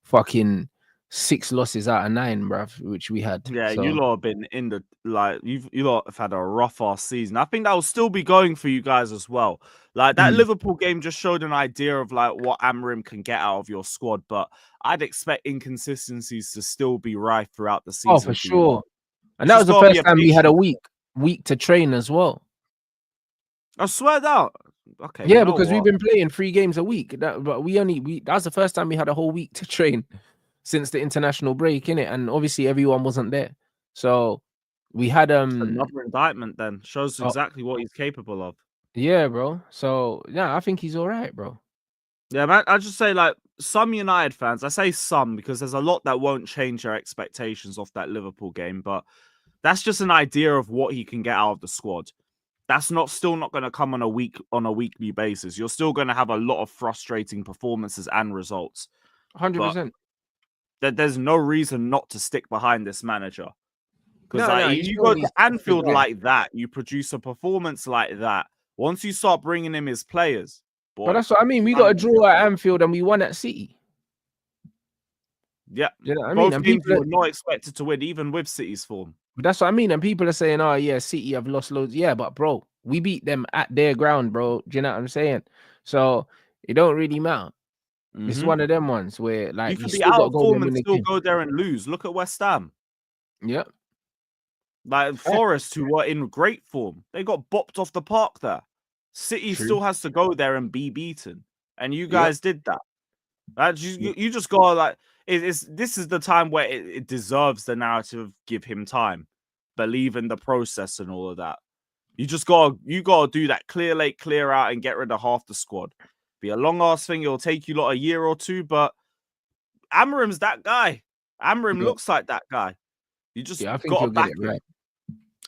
fucking 6 losses out of 9, bruv, which we had. Yeah, So you lot have been in the you lot have had a rough ass season. I think that will still be going for you guys as well. Like that Liverpool game just showed an idea of like what Amorim can get out of your squad, but I'd expect inconsistencies to still be rife throughout the season. oh, for you lot. sure. And that was Just the gotta be first time we had a patient. week to train as well. I swear that. Okay, Yeah, you know because we've what? been playing 3 games a week. But that was the first time we had a whole week to train since the international break, innit? And obviously everyone wasn't there. So we had Another indictment then shows oh, exactly what he's capable of. yeah, bro. So yeah, I think he's all right, bro. Yeah, man. I just say like some United fans. I say some because there's a lot that won't change their expectations off that Liverpool game, but that's just an idea of what he can get out of the squad. That's still not going to come on a weekly basis. You're still going to have a lot of frustrating performances and results. 100%. There's no reason not to stick behind this manager. Because You you still go need to to stick Anfield there. like that, you produce a performance like that. Once you start bringing him his players, boy, But that's what I mean. We got a draw at Anfield and we won at City. Yeah, you know what I mean? both And games people you were not expected to win, even with City's form. that's what I mean. And people are saying, "Oh yeah, City have lost loads." Yeah, but bro, we beat them at their ground, bro. Do you know what I'm saying? So it don't really matter. It's one of them ones where like You you could be still got out to of go there form and and win the still game. go there and lose. Look at West Ham. Yeah. Like Forest, who were in great form, they got bopped off the park there. City still has to go there and be beaten, and you guys did that. You just got like this is the time where it deserves the narrative of give him time, believe in the process and all of that. You gotta do that clear late, clear out, and get rid of half the squad. Be a long ass thing. It'll take you lot a year or two, but Amorim's that guy. Amorim looks like that guy. You just I think gotta he'll get back it him. right.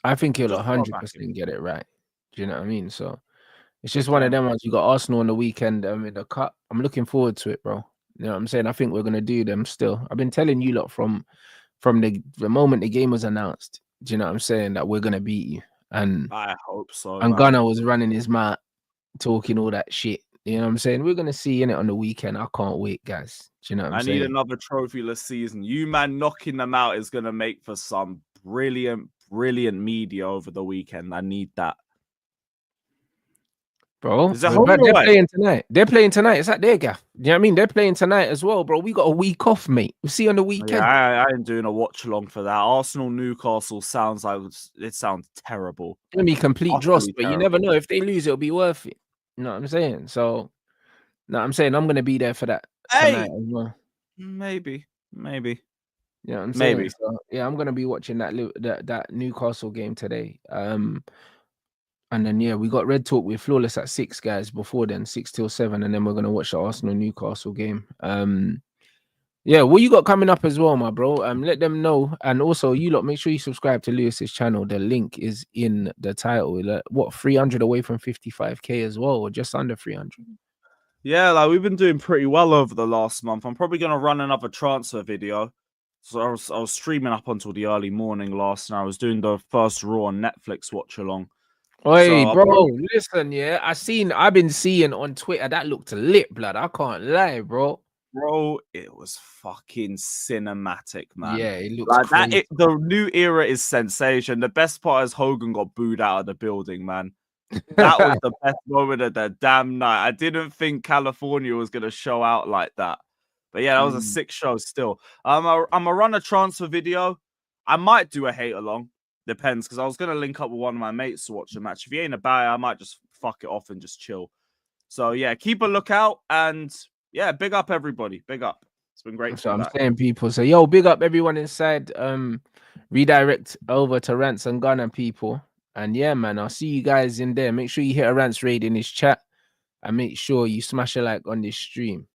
I think he'll Just gotta back him. 100% get it right. Do you know what I mean? So it's just one of them ones. You got Arsenal on the weekend in the cup. I'm looking forward to it, bro. You know what I'm saying? I think we're gonna do them still. I've been telling you lot from the moment the game was announced. Do you know what I'm saying? That we're gonna beat you. And I hope so. and Man. Gunnar was running his mouth, talking all that shit. You know what I'm saying? We're gonna see in it on the weekend. I can't wait, guys. Do you know what I'm saying? I need another trophyless season. You man knocking them out is gonna make for some brilliant media over the weekend. I need that. Bro, Is it home they're or away? playing tonight. They're playing tonight. It's at their gaff. Do you know what I mean? They're playing tonight as well, bro. We got a week off, mate. We'll see you on the weekend. Yeah, I ain't doing a watch along for that. Arsenal Newcastle sounds terrible. It's gonna be complete dross, but you never know. If they lose, it'll be worth it. You know what I'm saying? So, no, I'm saying I'm gonna be there for that tonight as well. Maybe. You know what I'm saying? So, yeah, I'm gonna be watching that Newcastle game today. And then we got Red Talk with Flawless at 6, guys. Before then, 6 till 7, and then we're gonna watch the Arsenal Newcastle game. What you got coming up as well, my bro? Let them know, and also you lot make sure you subscribe to Lewis's channel. The link is in the title. What 300 away from 55k as well, or just under 300? Yeah, like we've been doing pretty well over the last month. I'm probably gonna run another transfer video. So I was streaming up until the early morning last night. I was doing the first Raw on Netflix watch along. Oi, bro, listen, I've been seeing on Twitter that looked lit, blood. I can't lie, bro. Bro, it was fucking cinematic, man. Yeah, it looks like crazy. The new era is sensation. The best part is Hogan got booed out of the building, man. That was the best moment of the damn night. I didn't think California was gonna show out like that. But yeah, that was a sick show still. I'm gonna run a transfer video. I might do a hate along. Depends, because I was gonna link up with one of my mates to watch the match. If he ain't about it, I might just fuck it off and just chill. So yeah, keep a lookout, and yeah, big up everybody. Big up. It's been great. So I'm saying, people. So yo, big up everyone inside. Redirect over to Rants and Gunner, people. And yeah, man, I'll see you guys in there. Make sure you hit a Rants raid in his chat, and make sure you smash a like on this stream.